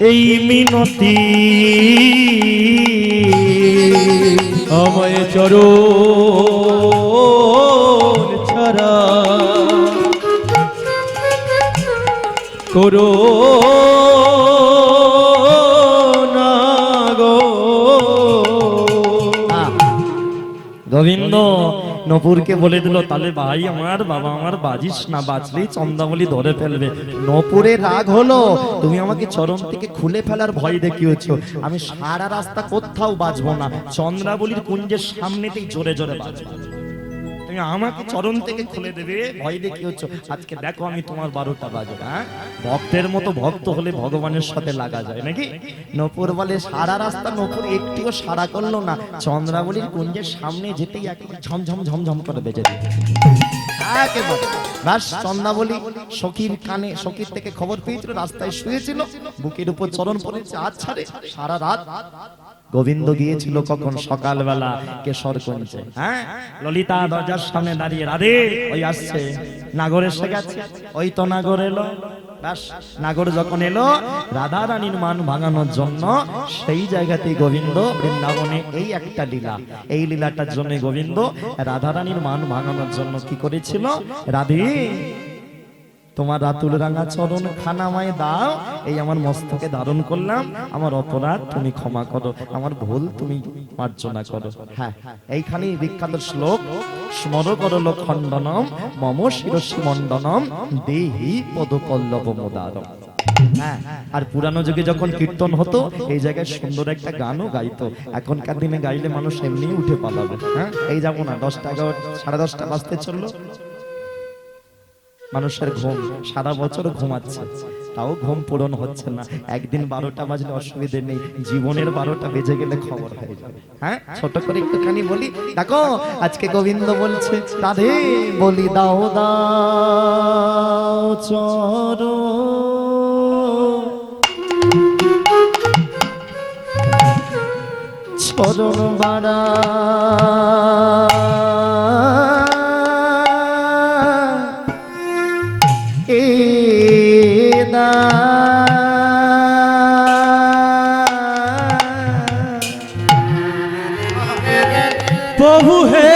এই মিনতি, আমায় চরণ ছাড়া করো না গো। গোবিন্দ নপুরকে বলে দিল, তাহলে ভাই আমার, বাবা আমার, বাজিস না, বাঁচলেই চন্দ্রাবলী ধরে ফেলবে। নপুরের রাগ হলো, তুমি আমাকে চরণ থেকে খুলে ফেলার ভয় দেখিয়েছো, আমি সারা রাস্তা কোথাও বাজবো না, চন্দ্রাবলীর কুঞ্জের সামনেতেই জোরে জোরে বাজবো। তুমি আমাকে চরণ থেকে খুলে দেবে ভয় দেখিয়েছো, আজকে দেখো আমি তোমার 12টা বাজবো। হ্যাঁ, ভক্তের মতো ভক্ত হলে ভগবানের সাথে লাগা যায় নাকি? নপুর বলে, সারা রাস্তা নপুর একটিও সাড়া করলো না, চন্দ্রাবলীর কুঞ্জের সামনে যেতেই একেবারে ঝমঝম ঝমঝম করে বেজে দিল। একেবারে ব্যাস, চন্দ্রাবলী সখীর কানে, সখীর থেকে খবর পেয়েছিল, রাস্তায় শুয়েছিল, বুকের উপর চরণ পড়েছে, আচ্ছা রে, সারা রাত গোবিন্দ গিয়েছিল কখন? সকালবেলা কেশরকুঞ্জে। হ্যাঁ, ললিতা দরজার সামনে দাঁড়িয়ে, রাধে ওই আসছে, নাগর এসে গেছে, ওই তো নাগর এলো। ব্যাস, নাগর যখন এলো রাধা রানীর মান ভাঙানোর জন্য, সেই জায়গাতেই গোবিন্দ বৃন্দাবনে এই একটা লীলা, এই লীলাটার জন্য গোবিন্দ রাধা রানীর মান ভাঙানোর জন্য কি করেছিল? রাধে তোমার রাতুল রাঙা চরণ খানামায় দাও, এই আমার মস্তকে ধারণ করলাম, আমার অপরাধ তুমি ক্ষমা করো, আমার ভুল তুমি মার্জনা করো। হ্যাঁ, এইখানেই বিখ্যাত শ্লোক, স্মর করল খণ্ডনম মম শিরসি মণ্ডনম দেহি পদপল্লব মোদারম। হ্যাঁ, আর পুরানো যুগে যখন কীর্তন হতো, এই জায়গায় সুন্দর একটা গানও গাইতো, এখনকার দিনে গাইলে মানুষ এমনি উঠে পালাবে। হ্যাঁ, এই যাবো না, 10টা 11 সাড়ে 10টা বাজতে চললো, মানুষের ঘুম সারা বছর ঘুমাচ্ছে, তাও ঘুম পূরণ হচ্ছে না, একদিন 12টা বাজলে অসুবিধে নেই, জীবনের 12টা বেজে গেলে খবর হয়ে যাবে। হ্যাঁ, ছোট করে একটুখানি বলি, দেখো আজকে গোবিন্দ বলছে, রাধে বলি দাও দাও চরণ বাড়া প্রভু হে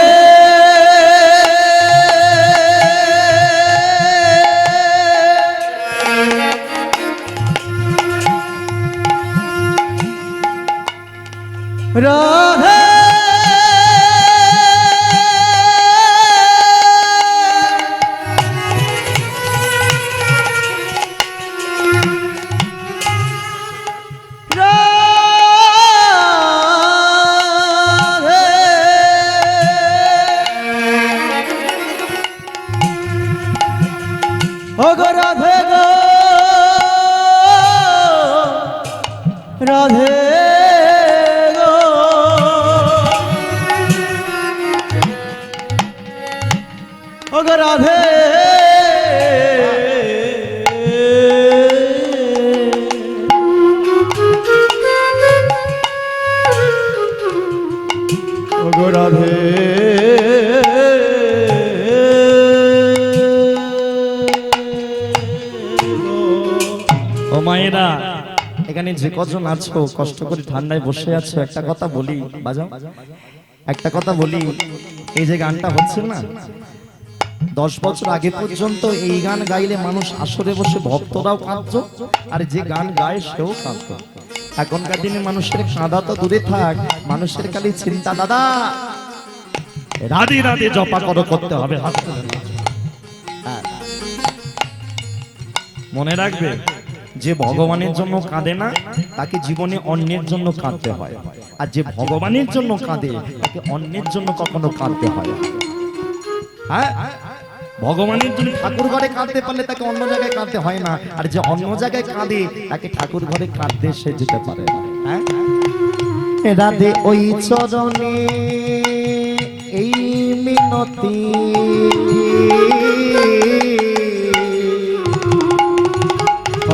রাধে রাধে গো রাধে গো ওগো রাধে ওগো রাধে মায়েরা, এখানে যে কজন আছো, কষ্ট করে ঠান্ডায় বসে আছো, একটা কথা বলি, বাজাও, একটা কথা বলি, এই যে গানটা হচ্ছে না, 10 বছর আগে পর্যন্ত এই গান গাইলে মানুষ আসরে বসে ভক্তরাও কাঁদত, আর যে গান গায় সেও কাঁদত। এখনকার দিনে মানুষের কাঁদা তো দূরে থাক, মানুষের খালি চিন্তা, দাদা রাধে রাধে জপা করো, করতে হবে, হাত তুলে নাচো। মনে রাখবে, যে ভগবানের জন্য কাঁদে না, তাকে জীবনে অন্যের জন্য কাঁদতে হয়, আর যে ভগবানের জন্য কাঁদে, তাকে অন্যের জন্য কখনো কাঁদতে হয়। হ্যাঁ, ভগবানের জন্য ঠাকুর ঘরে কাঁদতে পারলে তাকে অন্য জায়গায় কাঁদতে হয় না, আর যে অন্য জায়গায় কাঁদে, তাকে ঠাকুর ঘরে কাঁদতে সে যেতে পারে। হ্যাঁ, রাধে ওই চরণে এই মিনতি,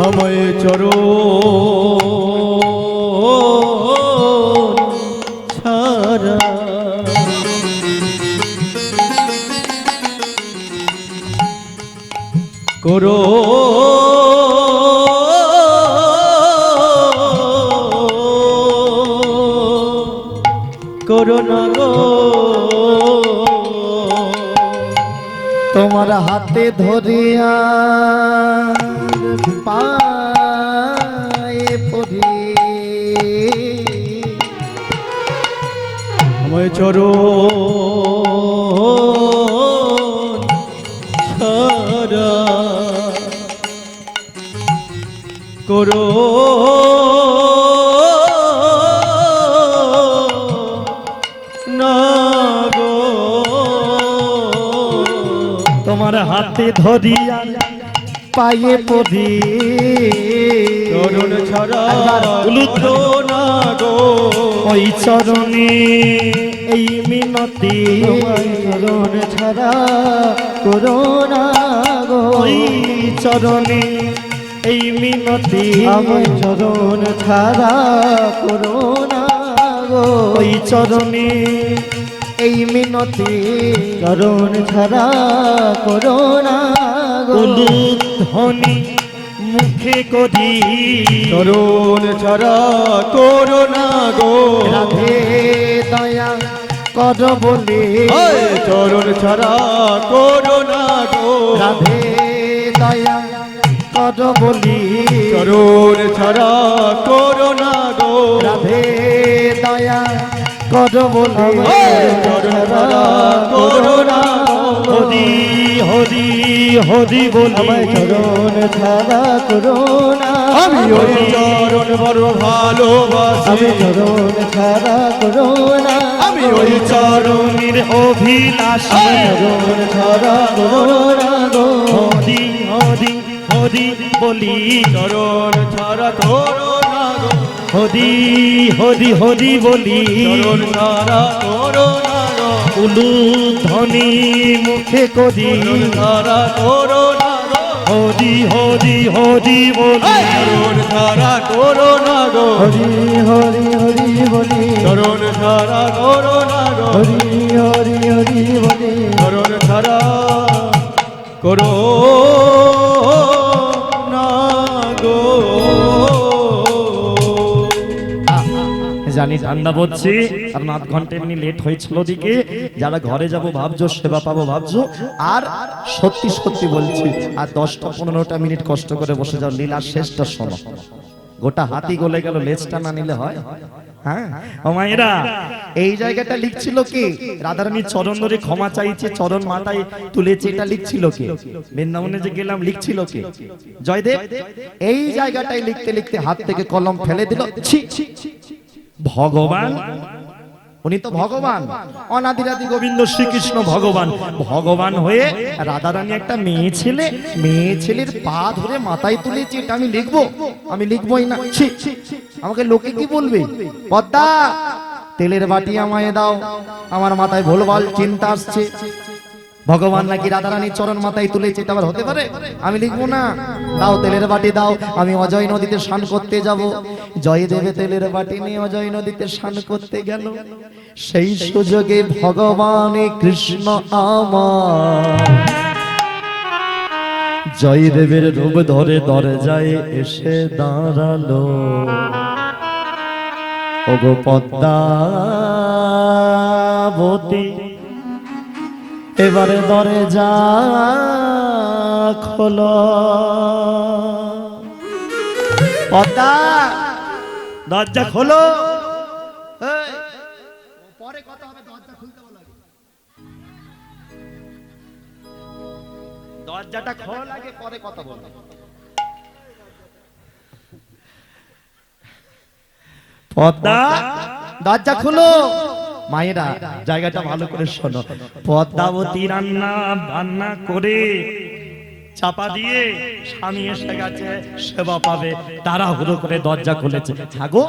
আমায় চরণ ছাড়া করো করোনা গো, তোমার হাতে ধরিয়া পায়ে পড়ি আমায় চরণ ছাড়া করো না গো। তোমার হাতে ধরিয়া পায়ে পড়ি চরণ ছাড়া করো না গো। ওই চরণে এই মিনতি চরণ ছাড়া করো না গো। ওই চরণে এই মিনতি আমার চরণ ছাড়া করো না গো। ওই চরণে এই মিনতি চরণ ছাড়া করো না গো। ধ্বনি মুখে করি চরণ ছাড়া করো না গো। রাধে দয়া কর বলে চরণ ছাড়া করো না গো। রাধে দয়া কর বলি চরণ ছাড়া করো না গো। রাধে দয়া কর বলি চরণ ছাড়া করো না গো। হরি হরি হরি বলি চরণ ছাড়া করো না। আমি ওই চরণ বড় ভালোবাসি। আমি চরণ ছাড়া করো না। আমি ওই চরণের অভিলাষী চরণ ছাড়া করো না গো। হরি হরি হরি বলি চরণ ছাড়া করো না গো। হরি হরি হরি বলি চরণ ছাড়া করো না গো। উলু ধ্বনি মুখে করি চরণ ছাড়া করো না গো। হরি হরি হরি বলি চরণ ছাড়া করো না গো। হরি হরি হরি বলি চরণ ছাড়া করো না গো। হরি হরি হরি বলি চরণ ছাড়া করো না গো। জানি ঠান্ডা পড়ছে আর 8 ঘন্টা এমনি লেট হয়েছিল দিকে যারা ঘরে যাব ভাবছো সেবা পাবো ভাবছো আর সত্যি সত্যি বলছি আর 10-15টা মিনিট কষ্ট করে বসে যাও লীলা শেষটা শোনো গোটা হাতি গলে গেল লেজটা না নিলে হয় হ্যাঁ ও মায়েরা এই জায়গাটা লিখছিল কি রাধারানী চরণ ধরে ক্ষমা চাইছে চরণ মাথায় তুলেছে এটা লিখছিল কি বৃন্দাবনে যে গেলাম লিখছিল কি জয়দেব এই জায়গাটাই লিখতে লিখতে হাত থেকে কলম ফেলে দিল ছি ভগবান উনি তো ভগবান অনাদিরাদি গোবিন্দ শ্রীকৃষ্ণ ভগবান ভগবান হয়ে রাধারানী একটা মেয়ে ছেলের পা ধরে মাথায় তুলেছে এটা আমি লিখবই না ছি আমাকে লোকে কি বলবে পদ্মা তেলের বাটি আমায় দাও আমার মাথায় ভুলভাল চিন্তা আসছে ভগবান নাকি রাধারানীর চরণ মাথায় তুলেছে এটা আবার হতে পারে আমি লিখবো না দাও তেলের বাটি দাও আমি অজয় নদীতে স্নান করতে যাব জয়দেবে তেলের বাটি নিয়ে অজয় নদীতে স্নান করতে গেল সেই সুযোগে ভগবান কৃষ্ণ আমার জয়দেবের রূপ ধরে দরজায় এসে দাঁড়ালো ওগো পদ্মাবতী এবারে দরজা খোলো পদ্মা দরজা খোলো পরে কথা হবে দরজা খুলতে বলো দরজাটা খোল আগে পরে কথা বলবো পদ্মা দরজা খুলো মায়েরা জায়গাটা ভালো করে শোনো পদ্মাবতী রান্না বান্না করে চাপা দিয়ে স্বামী এসে গেছে সেবা পাবে তাড়াহুড়ো করে দরজা খুলেছে থাকো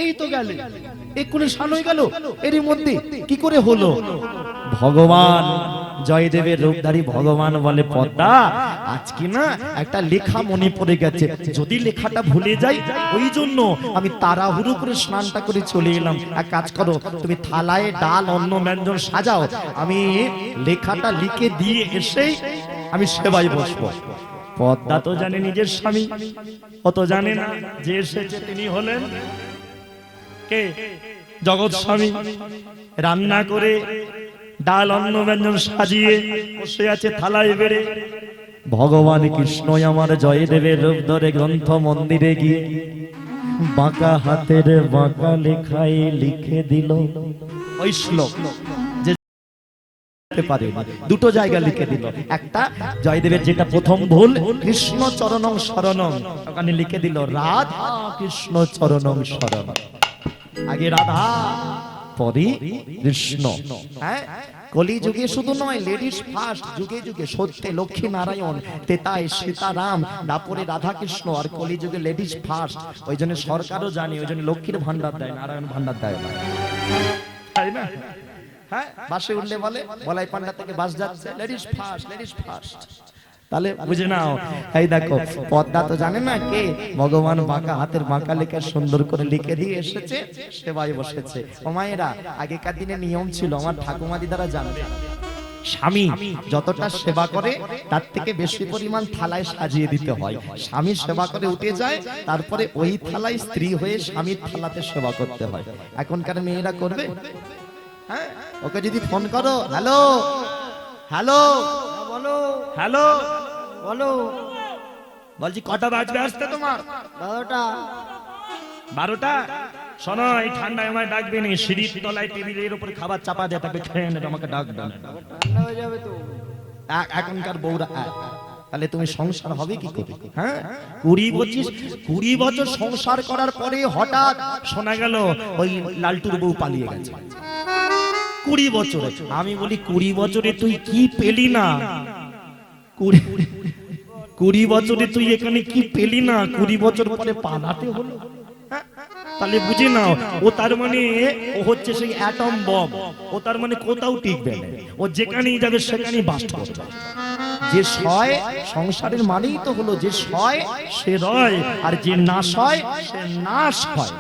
এই তো গেলে এক্ষুনি স্নান হয়ে গেল এরই মধ্যে কি করে হলো ভগবান জয়দেবের রূপধারী ভগবান বলে পদ্মা আজকে না একটা লেখা মনে পড়ে গেছে যদি লেখাটা ভুলে যাই ওই জন্য আমি তাড়াহুড়ো করে স্নানটা করে চলে এলাম এক কাজ করো তুমি থালায় ডাল অন্ন ব্যঞ্জন সাজাও আমি লেখাটা লিখে দিয়ে এসেই আমি সেবায় বসবো পদ্মা তো জানে নিজের স্বামী অত জানে না যে এসেছে তিনি হলেন কে জগৎ স্বামী রান্না করে ডাল অন্ন ব্যঞ্জন সাজিয়ে বসে আছে থালায় বেড়ে ভগবান কৃষ্ণই আমার জয়দেবের রূপ ধরে গ্রন্থ মন্দিরে গিয়ে বাঁকা হাতের বাঁকা লেখায় লিখে দিল ওই শ্লোক যে পারেনি, দুটো জায়গা লিখে দিল। একটা জয়দেবের যেটা প্রথম ভুল, কৃষ্ণ চরণং শরণং, ওখানে লিখে দিল রাধা কৃষ্ণ চরণং শরণ। আগে রাধা পরে কৃষ্ণ। হ্যাঁ, কলিযুগে শুধু নয়, লেডিস ফার্স্ট, যুগে যুগে সত্যে লক্ষ্মী নারায়ণ, তেতাই সীতারাম, তারপরে রাধা কৃষ্ণ, আর কলিযুগে লেডিস ফার্স্ট। ওই জন্য সরকারও জানে, ওই জন্য লক্ষ্মীর ভান্ডার দেয়, নারায়ণ ভান্ডার দেয় না, তাই না? হ্যাঁ, বাসে উঠলে বলে বলাই পান্ডা থেকে বাস যাচ্ছে, লেডিস ফার্স্ট, লেডিস ফার্স্ট। তাহলে বুঝে নাও, এই দেখো পদ্মা তো জানে না কে ভগবান বাঁকা হাতের বাঁকা লেখা সুন্দর করে লিখে দিয়ে এসেছে, সেবায় বসেছে। ও মায়েরা, আগেকার দিনে নিয়ম ছিল, আমার ঠাকুমা দিদারা জানবে, স্বামী যতটা সেবা করে তার থেকে বেশি পরিমাণ থালায় সাজিয়ে দিতে হয়। স্বামী সেবা করে উঠে যায়, তারপরে ওই থালায় স্ত্রী হয়ে স্বামীর থালাতে সেবা করতে হয়। এখনকার মেয়েরা করবে? হ্যাঁ, ওকে যদি ফোন করো, হ্যালো হ্যালো বলো হ্যালো বলো, বলছি কটা বাজবে আসতে তোমার? 12টা। 12টা? শোনো, এই ঠান্ডায় আমায় ডাকবে নি, সিঁড়ির তলায় টেবিলের উপরে খাবার চাপা দেয়, তাকে খেয়ে নেবে, আমাকে ডাকবে না। ঠান্ডা হয়ে যাবে তো। এখনকার বউরা তাহলে তুমি সংসার হবে কি করে? হ্যাঁ, 20 বছর সংসার করার পরে হঠাৎ শোনা গেল ওই লালটুর বউ পালিয়ে গেছে। 20 বছরে। আমি বলি 20 বছরে তুই কি পেলি না? 20 বছরে তুই এখানে কি পেলি না? 20 বছর পরে পালাতে হলো। হ্যাঁ, তাহলে বুঝে নাও, ও তার মানে ও হচ্ছে সেই অ্যাটম বম। ও তার মানে কোথাও টিকবে না, ও যেখানেই যাবে সেখানেই বাস্ট করবে। যে সয়, সংসারের মানেই তো হলো যে সয় সে রয়, আর যে না সয় সে নাশ হয়।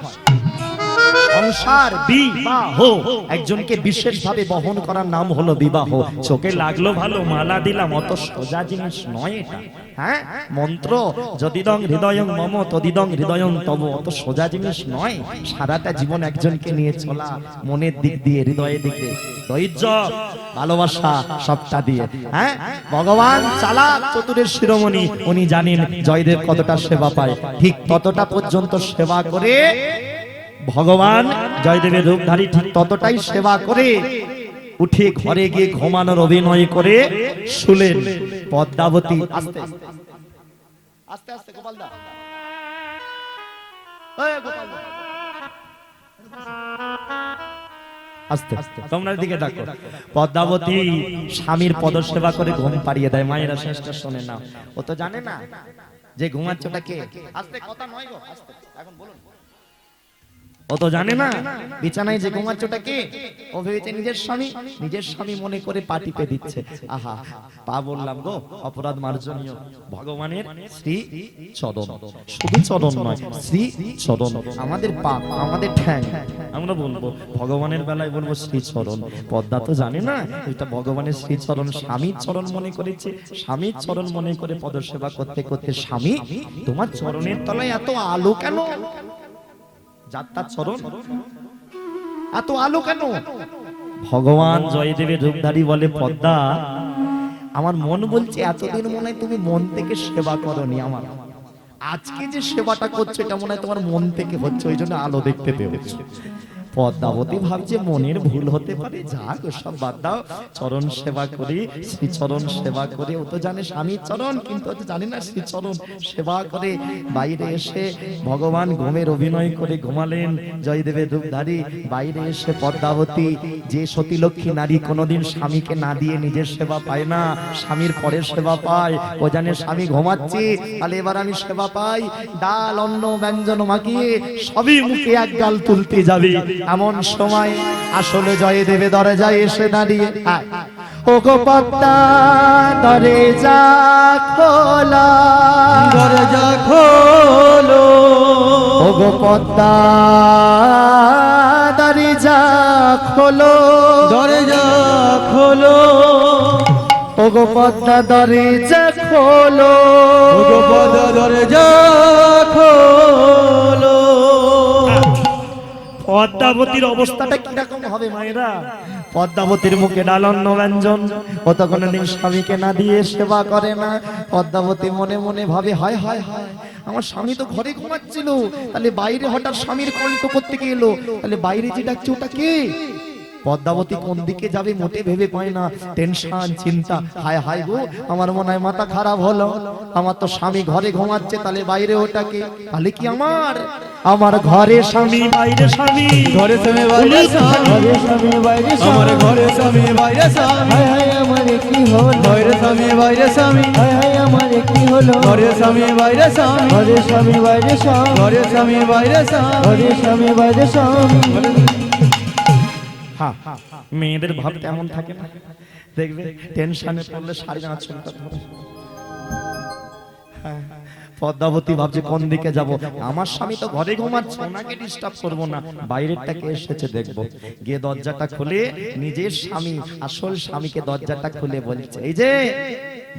সংসার বিবাহ, একজনকে বিশেষভাবে বহন করার নাম হলো বিবাহ। চোখে লাগলো ভালো, মালা দিলাম, অত সোজা জিনিস নয় এটা। হ্যাঁ, মন্ত্র যদিদং হৃদয়ং মম তদিদং হৃদয়ং তব, অত সোজা জিনিস নয়। সারাটা জীবন একজনকে নিয়ে চলা, মনের দিক দিয়ে, হৃদয়ের দিক দিয়ে, ধৈর্য, ভালোবাসা সবটা দিয়ে। হ্যাঁ, ভগবান চালাক চতুরের শিরোমণি, উনি জানেন জয়দেব কতটা সেবা পায়, ঠিক ততটা পর্যন্ত সেবা করে ভগবান জয়দেবের রূপধারী ঠিক ততটাই সেবা করে উঠে ঘরে গিয়ে ঘুমানোর অভিনয় করে শুলেন। পদ্মাবতী আস্তে আস্তে আস্তে গোপালদা, এই গোপালদা, আস্তে আস্তে তোমরা দিকে ডাকো। পদ্মাবতী স্বামীর পদসেবা করে ঘুম পাড়িয়ে দেয়। মায়েরা শেষটা শোনে না, ও তো জানে না যে ঘুমাচ্ছটা কে। আস্তে, কথা নয় গো, আস্তে, এখন বলুন। ও তো জানে না বিছানায় যে ঘুমাচ্ছটা কে। ও ভেবেছে নিজের স্বামী, নিজের স্বামী মনে করে পা টিপে দিচ্ছে। আহা, পা বললাম গো, অপরাধ মার্জনীয়। ভগবানের শ্রী চরণ, শুধু চরণ নয়, শ্রী চরণ। আমাদের পা, আমাদের ঠ্যাং, আমরা বলবো ভগবানের বেলায় বলবো শ্রী চরণ। পদ্মা তো জানে না এটা ভগবানের শ্রী চরণ, স্বামীর চরণ মনে করেছে। স্বামীর চরণ মনে করে পদসেবা করতে করতে, স্বামী তোমার চরণের তলায় এত আলো কেন? যাত্রার চরণ এত আলো কেন? ভগবান জয়দেবের রূপধারী বলে, পদ্মা আমার মন বলছে এতদিন মনে হয় তুমি মন থেকে সেবা করনি আমার, আজকে যে সেবাটা করছো এটা মনে হয় তোমার মন থেকে হচ্ছে, ওই জন্য আলো দেখতে পেয়েছো। পদ্মাবতী ভাবছে মনের ভুল হতে পারে, যাক সব বাদ দাও, চরণ সেবা করি, শ্রী চরণ সেবা করে। ও তো জানে স্বামীর চরণ, কিন্তু ও তো জানে না শ্রী চরণ সেবা করে। বাইরে এসে ভগবান ঘুমের অভিনয় করে ঘুমালেন জয়দেবের রূপধারী। বাইরে এসে পদ্মাবতী, যে সতীলক্ষ্মী নারী কোনোদিন স্বামীকে না দিয়ে নিজের সেবা পায় না, স্বামীর পরে সেবা পায়। ও জানে স্বামী ঘুমাচ্ছে, তাহলে এবার আমি সেবা পাই। ডাল অন্ন ব্যঞ্জন মাখিয়ে সবই মুখে এক গাল তুলতে যাবে, এমন সময় আসলে জয়দেবে দরজায় এসে দাঁড়িয়ে, ও গো পদ্মা দরজা খোলা, দরজা খোলো, ও গো পদ্মা দরজা খোলো, দরজা খোলো, ও গো পদ্মা দরজা খোলো, ও গো পদ্মা দরজা খোলো। পদ্মাবতীর অবস্থাটা কিরকম হবে মায়েরা? পদ্মাবতীর মুখে ডালন্ন ব্যঞ্জন, ও তো কোনোদিন স্বামীকে না দিয়ে সেবা করে না। পদ্মাবতী মনে মনে ভাবে, হায় হায় হায়, আমার স্বামী তো ঘরে ঘুমাচ্ছিল, তাহলে বাইরে হঠাৎ স্বামীর কণ্ঠ করতে এলো, তাহলে বাইরে যে ডাকছে ওটা কে? পদ্মাবতী কোন দিকে যাবে মোটে ভেবে পায় না, টেনশন চিন্তা, হায় হায় গো, আমার মনে হয় মাথা খারাপ হলো, আমার তো স্বামী ঘরে ঘুমাচ্ছে, তাহলে বাইরে ওটাকে, তাহলে কি আমার ঘরে স্বামী বাইরে স্বামী, ঘরে স্বামী বাইরে স্বামী, ঘরে স্বামী বাইরে আমার স্বামী, ঘরে স্বামী বাইরে স্বামী, হায় হায় আমার কি হলো, ঘরে স্বামী বাইরে স্বামী, হায় হায় আমার কি হলো, ঘরে স্বামী বাইরে স্বামী, ঘরে স্বামী বাইরে স্বামী, ঘরে স্বামী বাইরে স্বামী, ঘরে স্বামী বাইরে স্বামী। হ্যাঁ, মেয়েদের ভাব তেমন থাকে না, দেখবে টেনশনে পড়লে শাড়ি আঁচলটা ধরে। হ্যাঁ, পদ্মাবতী ভাবছে কোন দিকে যাব, আমার স্বামী তো ঘরে ঘুমাচ্ছে, ওনাকে ডিস্টার্ব করবো না, বাইরেরটাকে এসেছে দেখবো। গিয়ে দরজাটা খুলে নিজের স্বামী, আসল স্বামীকে দরজাটা খুলে বলছে, এই যে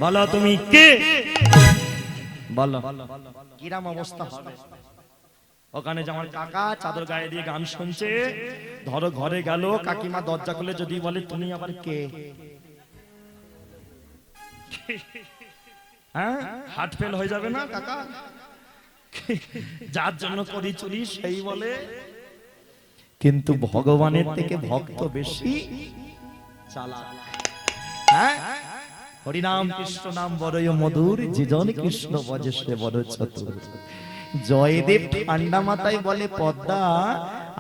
বলো তুমি কে, বলো কিরাম অবস্থা হবে। ওখানে যে আমার কাকা চাদর গায়ে দিয়ে গান শুনছে, ধরো ঘরে গেল, কাকিমা দরজা খুলে যদি বলে তুমি আবার কে, হ্যাঁ হার্ট ফেল হয়ে যাবে না কাকা? যার জন্য করি চুরি সেই বলে। কিন্তু ভগবানের থেকে ভক্ত বেশি চালাক। হ্যাঁ, হরিনাম কৃষ্ণ নাম বড়ই মধুর, যেজন কৃষ্ণ ভজে সে বড় চতুর। জয়দেব ঠান্ডা মাথায় বলে, পদ্মা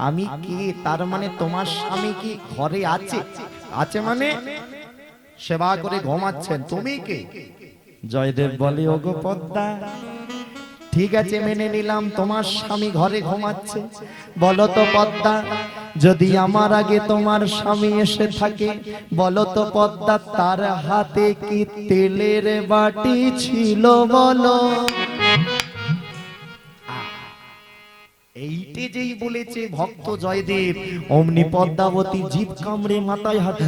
আমি কি, তার মানে তোমার স্বামী কি ঘরে আছে? আছে মানে সেবা করে ঘুমাচ্ছেন, তুমি কে? জয়দেব বলে, ওগো পদ্মা, ঠিক আছে মেনে নিলাম তোমার স্বামী ঘরে ঘুমাচ্ছে, বলো তো পদ্মা, যদি আমার আগে তোমার স্বামী এসে থাকে, বলো তো পদ্মা, তার হাতে কি তেলের বাটি ছিল বলো? এইটে যেই বলেছে ভক্ত জয়দেব, অমনি পদ্মাবতী জিভ কামড়ে মাথায় হাত,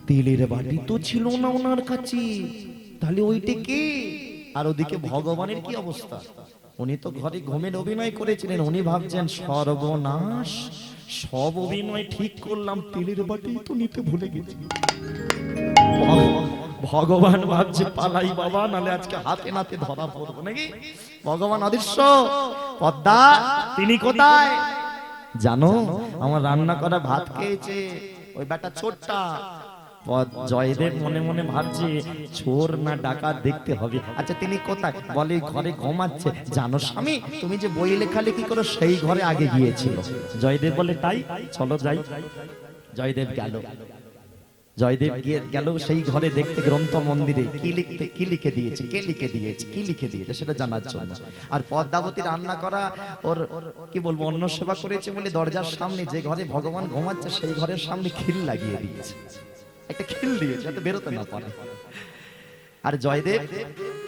তেলের বাটি তো ছিল না ওনার কাছে, তাহলে ওইটা কি? আর ওদিকে ভগবানের কি অবস্থা, উনি তো ঘরে ঘুমের অভিনয় করেছিলেন, উনি ভাবছেন সর্বনাশ, সব অভিনয় ঠিক করলাম, তেলের বাটি তো নিতে ভুলে গেছি। ভগবান ভাবছে পালাই বাবা, নালে আজকে হাতে নাতে ধরা পড়বো নাকি। ভগবান অদৃশ্য, পদ্মা তিনি কোথায় জানো? আমার রান্না করা ভাত খেয়েছে ওই বেটা ছোটটা। জয়দেব মনে মনে ভাবছে চোর না ডাকাত দেখতে হবে। আচ্ছা তিনি কোথায়? বলে ঘরে ঘুমাচ্ছে। জানো স্বামী, তুমি যে বই লেখালেখি করো সেই ঘরে আগে গিয়েছিল। জয়দেব বলে তাই, চলো যাই। জয়দেব গেল। জয়দেব গেল সেই ঘরে দেখতে, গ্রন্থ মন্দিরে কি লিখে দিয়েছে, কে লিখে দিয়েছে, কি লিখে দিয়েছে সেটা জানার জন্য। আর পদ্মাবতী রান্না করা ওর কি বলবো অন্ন সেবা করেছে বলে দরজার সামনে যে ঘরে ভগবান ঘুমাচ্ছে সেই ঘরের সামনে খিল লাগিয়ে দিয়েছে, একটা খিল দিয়েছে যাতে বেরোতে না পারে। আর জয়দেব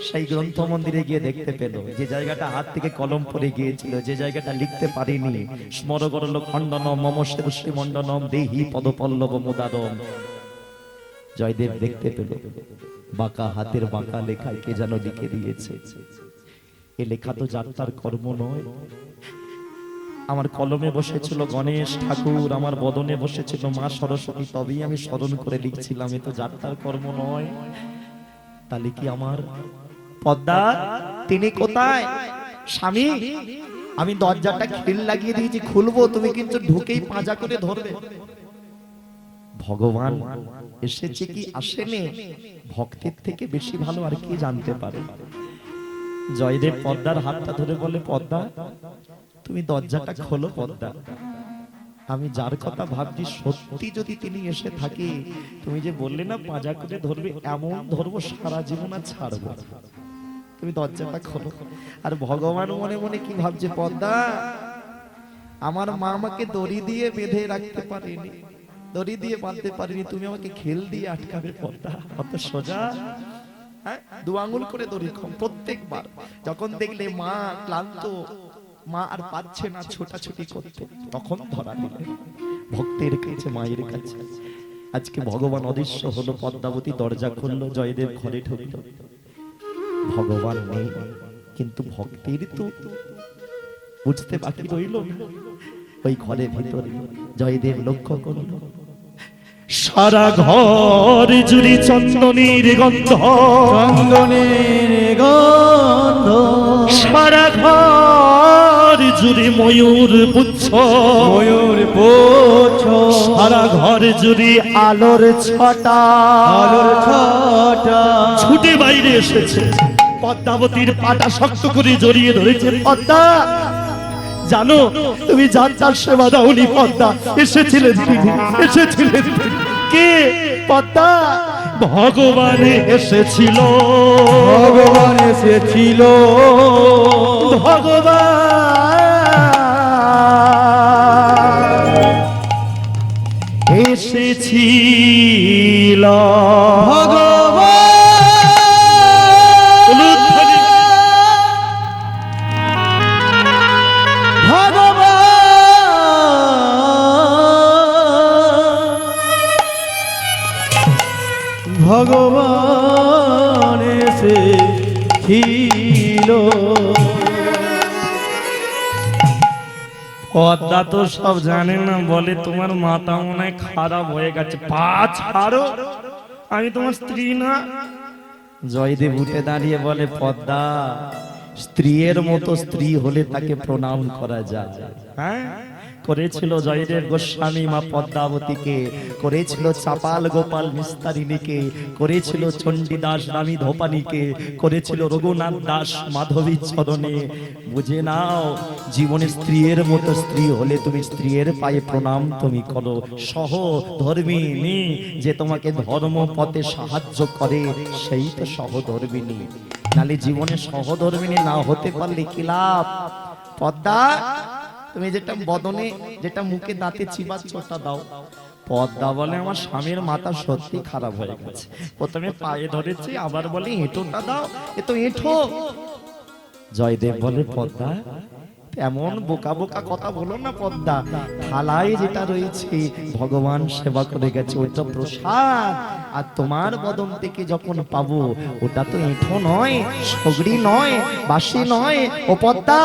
সেই গ্রন্থ মন্দিরে গিয়ে দেখতে পেল যে জায়গাটা হাত থেকে কলম পড়ে গিয়েছিল, যে জায়গাটা লিখতে পারিনি, স্মর করল খণ্ডনম মম শ্রী মণ্ডনম দেহি পদপল্লব মুদারম। জয়দেব দেখতে পেল বাঁকা হাতের বাঁকা লেখায় কে যেন লিখে দিয়েছে। এ লেখা তো যাত্রার কর্ম নয়। আমার কলমে বসেছিল গণেশ ঠাকুর, আমার বদনে বসেছিল মা সরস্বতী, তবেই আমি স্মরণ করে লিখছিলাম, এ তো যাত্রার কর্ম নয়। তাহলে কি আমার পদ্মা তিনি কোথায়? স্বামী আমি দরজাটা খিল লাগিয়ে দিয়েছি, খুলবো, তুমি কিন্তু ঢুকেই পাঁজা করে ধরবে। ভগবান এসেছে কি আসেনি, ভক্তের থেকে বেশি ভালো আর কি জানতে পারে। জয়দেব পদ্মার হাতটা ধরে বলে, পদ্মা তুমি দরজাটা খোলো পদ্মা, আমি যার কথা ভাবছি সত্যি যদি তিনি এসে থাকে, তুমি যে বললে না পাঁজা করে ধরবে, এমন ধরবো সারা জীবন আর ছাড়বো, তুমি দরজাটা খোলো। আর ভগবান মনে মনে কি ভাবছে, পদ্মা আমার মা আমাকে দড়ি দিয়ে বেঁধে রাখতে পারেনি, দড়ি দিয়ে বাঁধতে পারিনি, তুমি আমাকে খেল দিয়ে আটকাবে পদ্মা, অত সোজা? হ্যাঁ, 2 আঙ্গুল করে দড়ি প্রত্যেকবার যখন দেখলে মা ক্লান্ত, মা আর পাচ্ছে না ছোটাছুটি করতে, তখন ধরা দিলে ভক্তের কাছে, মায়ের কাছে। আজকে ভগবান অদৃশ্য হলো, পদ্মাবতী দরজা খুললো, জয়দেব ঘরে ঢুকলো। ভগবান নেই, কিন্তু ভক্তের তো বুঝতে বাকি রইল। ওই ঘরের ভিতরে জয়দেব লক্ষ্য করল সারা ঘর জুড়ি চন্দনের গন্ধ, চন্দনের গন্ধ, সারা ঘর জুড়ি ময়ূর পুচ্ছ, ময়ূর পোছ, সারা ঘর জুড়ি আলোর ছটা, আলোর ছটা, ছুটে বাইরে এসেছে। পদ্মাবতীর পাটা শক্ত করে জড়িয়ে ধরেছে। পদ্মা, জানো তুমি যাত্রার সেবা দাওনি পদ্মা, এসেছিলেন তিনি, এসেছিলেন তিনি। কে? পদ্মা। ভগবান এসেছিল, ভগবান এসেছিল, ভগবান এসেছিল, ভগবান এসেছিল। পদ্মা তো সব জানে না, বলে তোমার মাথা মনে হয় খারাপ হয়ে গেছে, পা ছাড়ো, আমি তোমার স্ত্রী না। জয়দেব উঠে দাঁড়িয়ে বলে, পদ্মা, স্ত্রীর মতো স্ত্রী হলে তাকে প্রণাম করা যায়। হ্যাঁ, করেছিল জয়দেব গোস্বামী মা পদ্মাবতীকে, করেছিল চাপাল গোপাল নিস্তারিণীকে, করেছিল চণ্ডীদাস রানী ধোপানীকে, করেছিল রঘুনাথ দাস মাধবী চরণে। বুঝে নাও, জীবনে স্ত্রীর মতো স্ত্রী হলে তুমি স্ত্রীর পায়ে প্রণাম তুমি করো। সহধর্মিণী, যে তোমাকে ধর্ম পথে সাহায্য করে, সেই তো সহধর্মিণী। নালে জীবনে সহধর্মিণী না হতে পারলে কি লাভ? পদ্মা, তুমি যেটা বদনে, যেটা মুখে দাঁতে চিবাচ্ছ ওটা দাও। পদ্মা বলে, আমার স্বামীর মাথা সত্যি খারাপ হয়ে গেছে। প্রথমে পায়ে ধরেছি, আবার বলে এঁটোটা দাও, এ তো এঁঠো। জয়দেব বলে, পদ্মা, এমন বোকা বোকা কথা বলো না পদ্মা। থালায় যেটা রয়েছে ভগবান সেবা করে গেছে, ওটা প্রসাদ। আর তোমার বদন থেকে যখন পাবো, ওটা তো এঁঠো নয়, সগড়ি নয়, বাসি নয়। ও পদ্মা,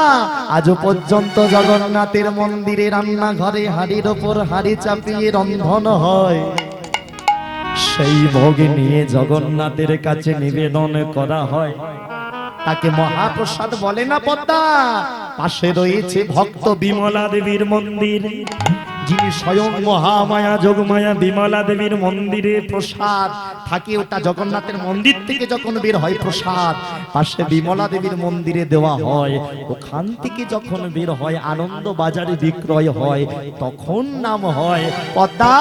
আজও পর্যন্ত জগন্নাথের মন্দিরে রান্নাঘরে হাড়ির ওপর হাড়ি চাপিয়ে রন্ধন হয়, সেই ভোগ নিয়ে জগন্নাথের কাছে নিবেদন করা হয়, তাকে মহাপ্রসাদ বলে না পদ্মা। পাশে রয়েছে ভক্ত বিমলা দেবীর মন্দির, যিনি স্বয়ং মহামায়া যোগমায়া বিমলা দেবীর মন্দিরে প্রসাদ থাকে, ওটা জগন্নাথের মন্দির থেকে যখন বের হয় প্রসাদ, পাশে বিমলা দেবীর মন্দিরে দেওয়া হয়। ওখান থেকে যখন বের হয় আনন্দ বাজারে বিক্রয় হয়, তখন নাম হয় পদ্মা।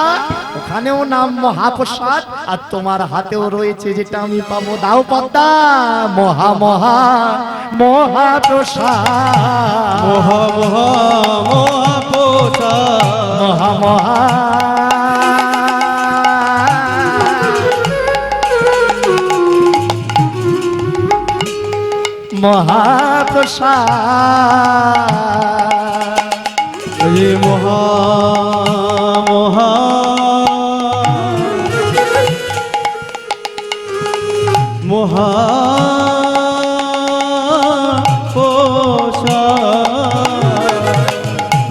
ওখানেও নাম মহাপ্রসাদ, আর তোমার হাতেও রয়েছে যেটা আমি পাবো, দাও পদ্মা। মহা মহা মহাপ্রসাদ, মহা মহা মহাপ্রসাদ, মহা মহা মহাপ্রসাদ, এই মহা মহা মহা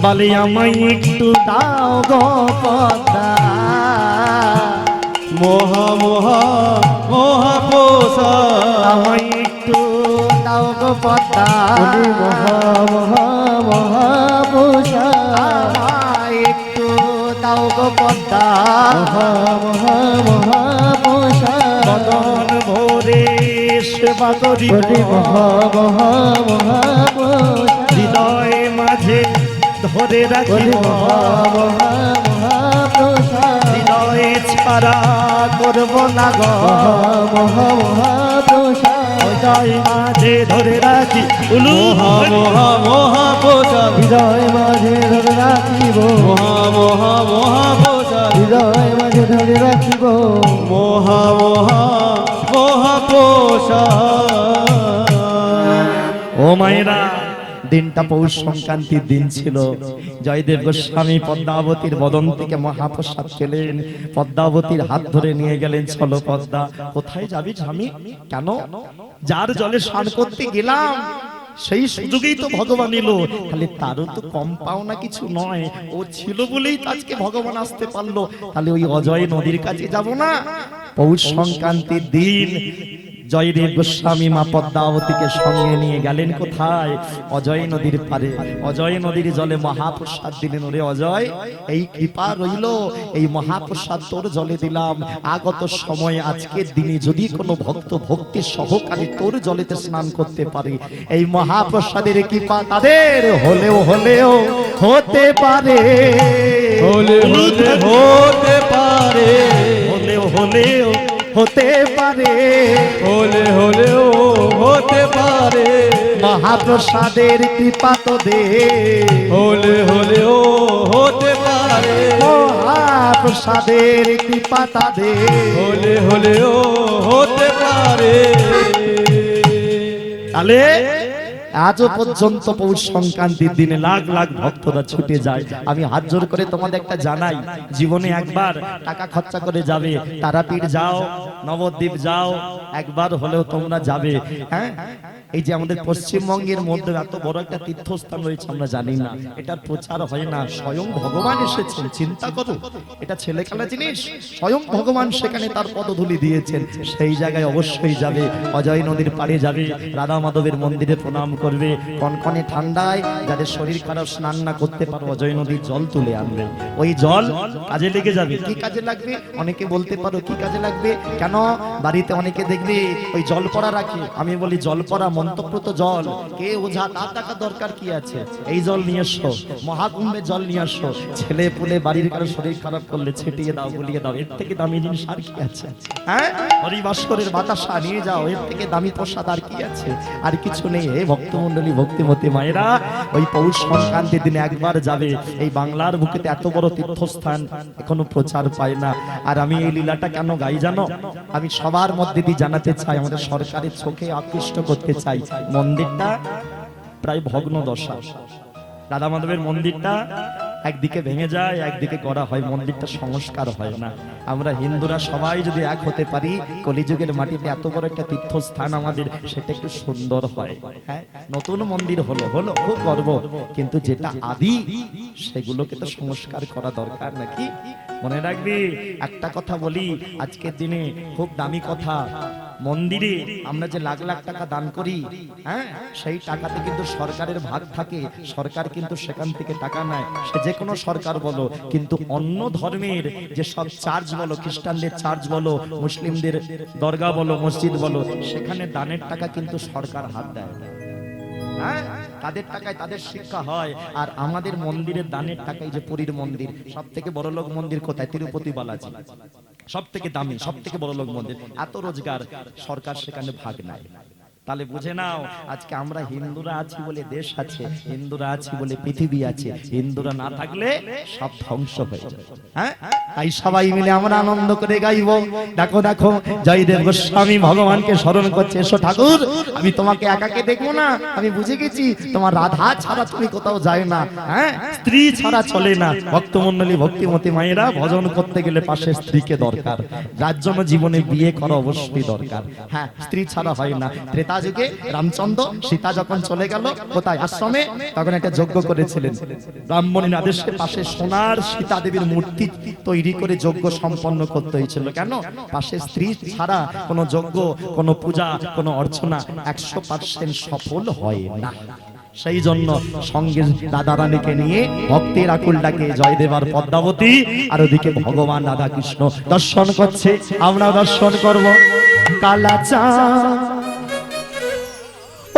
বলে আমায় একটু দাও গো পদ্মা। মহা মহা মহাপ্রসাদ, আমায় একটু দাও গো পদ্মা। মহা মহা মহাপ্রসাদ, আমায় একটু দাও গো পদ্মা। মহা মহা মহাপ্রসাদ, বদন ভরে সেবা করি, মহা মহা মহাপ্রসাদ, হৃদয় মাঝে ধরে রাখি, মহা মহা মহাপ্রসাদ, হৃদয়ে ছাড়া করব না গো। মহা মহাপ্রসাদ, হৃদয় মাঝে ধরে রাখি, মহা মহা মহাপ্রসাদ, হৃদয় মাঝে ধরে রাখিব, মহা মহা মহাপ্রসাদ, হৃদয় মাঝে ধরে রাখিব, মহা মহা মহাপ্রসাদ। ও মায়েরা, দিনটা পৌষ সংক্রান্তির দিন ছিল। জয়দেব গোস্বামী পদ্মাবতীর বদন থেকে মহাপ্রসাদ পেলেন, পদ্মাবতীর হাত ধরে নিয়ে গেলেন, চলো পদ্মা। কোথায় যাবি স্বামী? কেন? যার জলে স্নান করতে গেলাম, সেই সুযোগেই তো ভগবান এলো, তাহলে তারও তো কম পাওনা কিছু নয়। ও ছিল বলেই তো আজকে ভগবান আসতে পারলো। তাহলে ওই অজয় নদীর কাছে যাব না? পৌষ সংক্রান্তির দিন জয়দেব গোস্বামী মা পদ্মাবতীকে সঙ্গে নিয়ে গেলেন কোথায়? অজয় নদীর পারে। অজয় নদীর জলে মহাপ্রসাদ দিলেন। ওরে অজয়, এই কৃপা রইল, এই মহাপ্রসাদ তোর জলে দিলাম। আগত সময় আজকের দিনে যদি কোনো ভক্ত ভক্তি সহকারে তোর জলেতে স্নান করতে পারে, এই মহাপ্রসাদের কৃপা তাদের হলেও হতে পারে, হতে পারে, হলেও হতে পারে, হলেও হতে পারে, মহাপ্রসাদের কৃপা তোদের হলেও হতে পারে, মহাপ্রসাদের কৃপা তাদের হলেও হতে পারে। তাহলে আজও পর্যন্ত পৌষ সংক্রান্তির দিনে লাখ লাখ ভক্তরা ছুটে যায়। আমি হাত জোর করে তোমাদের একটা জানাই, জীবনে একবার টাকা খরচা করে যাবে, তারাপীঠ যাও, নবদ্বীপ যাও, একবার হলেও তোমরা যাবে। হ্যাঁ, এই যে আমাদের পশ্চিমবঙ্গের মধ্যে এত বড় একটা তীর্থস্থান রয়েছে আমরা জানি না, এটার প্রচার হয় না। স্বয়ং ভগবান এসেছেন, চিন্তা করো, এটা ছেলেখেলা জিনিস। স্বয়ং ভগবান সেখানে তার পদধূলি দিয়েছেন। সেই জায়গায় অবশ্যই যাবে, অজয় নদীর পাড়ে যাবে, রাধা মাধবের মন্দিরে প্রণাম করবে। কনকনে ঠান্ডায় যাদের শরীর খারাপ, স্নান না করতে পারো, অজয় নদীর জল তুলে আনবে। ওই জল কাজে লেগে যাবে। কি কাজে লাগবে? অনেকে বলতে পারো কি কাজে লাগবে, কেন? বাড়িতে অনেকে দেখবে ওই জল পড়া রাখে। আমি বলি জল পড়া মন্ত্রপ্রত জল, কে ওঝা তার টাকা দরকার কি আছে? এই জল নিয়ে এসো, মহাকুম্ভে জল নিয়ে আসো। ছেলে পুলে বাড়ির কারো শরীর খারাপ করলে ছিটিয়ে দাও, গুলিয়ে দাও। এর থেকে দামি জিনিস আর কি আছে? হ্যাঁ, হরিবাসরের বাতাসা নিয়ে যাও, এর থেকে দামি প্রসাদ আর কি আছে? আর কিছু নেই। হে ভক্তমন্ডলী, ভক্তিমতী মায়েরা, ওই পৌষ সংক্রান্তির দিনে একবার যাবে। এই বাংলার বুকেতে এত বড় তীর্থস্থান এখনো প্রচার পায় না। আর আমি এই লীলাটা কেন গাই জানো? আমি সবার মধ্যে দিয়ে জানাতে চাই, আমাদের সরকারের চোখে আকৃষ্ট করতে চাই। মন্দিরটা প্রায় ভগ্ন দশা। রাধা মাধবের মন্দিরটা একদিকে ভেঙে যায়, একদিকে করা হয়, মন্দিরটা সংস্কার হয় না। আমরা হিন্দুরা সবাই যদি এক হতে পারি, কলিযুগের মাটিতে এত বড় একটা তীর্থস্থান আমাদের, সেটা একটু সুন্দর হয়। হ্যাঁ, নতুন মন্দির হলো খুব গর্ব, কিন্তু যেটা আদি সেগুলোকে তো সংস্কার করা দরকার নাকি? মনে রাখবি, একটা কথা বলি, আজকের দিনে খুব দামি কথা, মন্দিরে আমরা যে লাখ লাখ টাকা দান করি, হ্যাঁ, সেই টাকাতে কিন্তু সরকারের ভাগ থাকে। সরকার কিন্তু সেখান থেকে টাকা নেয়, সে যে কোনো সরকার বলো। কিন্তু অন্য ধর্মের যে সব চার্জ বলো, খ্রিস্টানদের চার্জ বলো, মুসলিমদের দরগা বলো, মসজিদ বলো, সেখানে দানের টাকা কিন্তু সরকার হাত দেয়। হ্যাঁ, তাদের টাকায় তাদের শিক্ষা হয়। আর আমাদের মন্দিরের দানের টাকায়, যে পুরীর মন্দির, সব থেকে বড় লোক মন্দির কোথায়? তিরুপতি বালাজি, সব থেকে দামি, সব থেকে বড় লোক মন্দির। এত রোজগার, সরকার সেখানে ভাগ নাই। তাহলে বুঝে নাও, আজকে আমরা হিন্দুরা আছি বলে দেশ আছে, হিন্দুরা আছি বলে পৃথিবী আছে। হিন্দুরা না থাকলে সব ধ্বংস হয়ে যাবে। হ্যাঁ, তাই সবাই মিলে আমরা আনন্দ করে গাইব। দেখো দেখো, জয়দেব গোস্বামী ভগবানকে স্মরণ করছে। এসো ঠাকুর, আমি তোমাকে একাকে দেখবো না, আমি বুঝে গেছি তোমার রাধা ছাড়া তুমি কোথাও যায় না। হ্যাঁ, স্ত্রী ছাড়া চলে না। ভক্তমন্ডলী, ভক্তিমতী মায়েরা, ভজন করতে গেলে পাশে স্ত্রীকে দরকার। যার জন্য জীবনে বিয়ে করা অবশ্যই দরকার। হ্যাঁ, স্ত্রী ছাড়া হয় না। ত্রেতা যুগে রামচন্দ্র সীতা যখন চলে গেল কোথায়? আশ্রমে, তখন একটা যজ্ঞ করেছিলেন। ব্রাহ্মণীর আদেশের পাশে সোনার সীতা দেবীর মূর্তি তৈরি করে যজ্ঞ সম্পন্ন করতে হয়েছিল। কেন? পাশে স্ত্রী ছাড়া কোনো যজ্ঞ, কোনো পূজা, কোনো অর্চনা 100% সফল হয় না। সেই জন্য সঙ্গে রাধা রানীকে নিয়ে ভক্তের আকুল ডাকে জয়দেব আর পদ্মাবতী, আর ওদিকে ভগবান রাধা কৃষ্ণ দর্শন করছে। আমরা দর্শন করব। কালাচা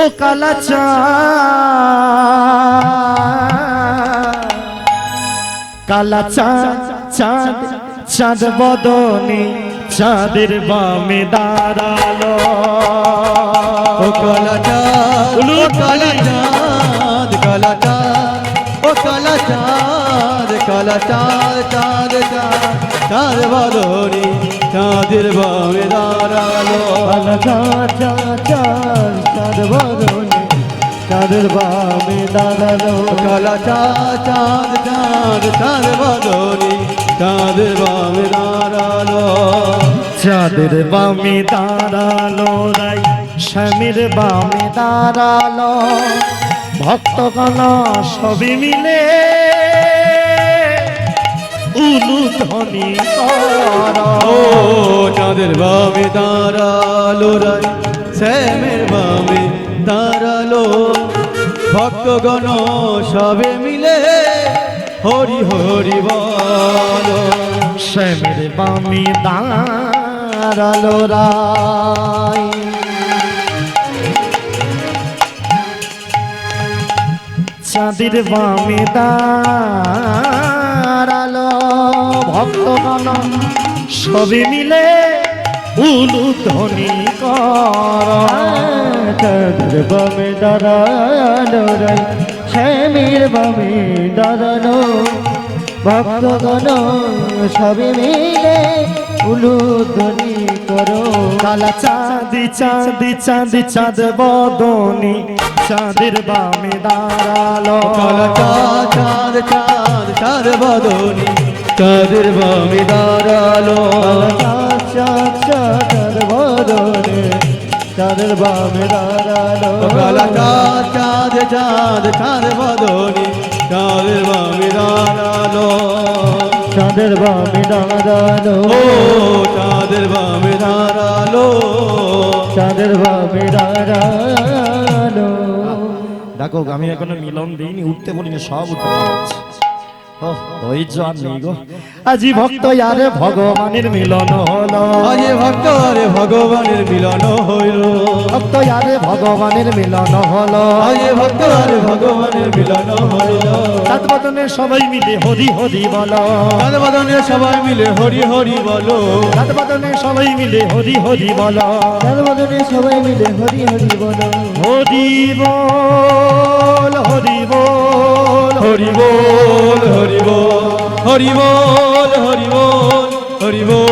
ও কালাচা, কালাচা চাঁদ, চাঁদ বদনে চাঁদের বামে দাঁড়ালো। ও কালাচাঁদ, ও কালাচাঁদ, কালাচাঁদ, ও কালাচাঁদ, কালাচাঁদ, চাঁদ চাঁদ, চাঁদ বদনে চাঁদের বামে দাঁড়ালো। কালাচাঁদ, চাঁদ, চাঁদ, চাঁদ বদনে চাঁদের বামে দাঁড়ালো। কালাচাঁদ, চাঁদ চাঁদ, চাঁদ বদনে চাঁদের বামে দাঁড়ালো। চাঁদের বামে দাঁড়ালো রাই স্বামীর বামে দাঁড়ালো ভক্তগণ সবে মিলে উলুধ্বনি করো। ও চাঁদের বামে দাঁড়ালো রায় শ্যামের বামে দাঁড়ালো ভক্তগণ সবে মিলে হরি হরি বলো। শ্যামের বামে দাঁড়ালো রায় চাঁদের বামে দাঁড়ালো ভক্তগণ সবে মিলে উলুধ্বনি করো। চাঁদের বামে দাঁড়ালো রাই শ্যামের বামে দাঁড়ালো ভক্তগণ সবে মিলে উলুধ্বনি করো। কালা চাঁদি চাঁদি চাঁদি চাঁদ বদনি চাঁদের বামে দাঁড়ালো। কালা চাঁদ চাঁদ চাঁদ বদনি চাঁদের বামে দাঁড়ালো। চাঁদের বদনে চাঁদের বামে দাঁড়ালো। কালা চাঁদ চাঁদ চাঁদ বদনি চাঁদের বামে দাঁড়ালো। চাঁদের বামে দাঁড়ালো। ও চাঁদের বামে দাঁড়ালো। চাঁদের বামে দাঁড়ালো। দেখো আমি এখনো মিলন দিইনি, উঠতে বলিনি, সব উঠতে পারছি। ধৈর্য আর নেই গো। আজি ভক্ত আরে ভগবানের মিলন হলো। আজ ভক্ত আরে ভগবানের মিলন হইল। ভক্ত আরে ভগবানের মিলন হলো। আজ ভক্ত আরে ভগবানের মিলন হইল। সাত বদনে সবাই মিলে হরি হরি বলো। চাঁদ বদনে সবাই মিলে হরি হরি বলো। সাত বদনে সবাই মিলে হরি হরি বলো। চাঁদের বদনে সবাই মিলে হরি হরি বলো। হরি বল হরি বল হরি বল হরি বল হরি বল হরি বল হরি বল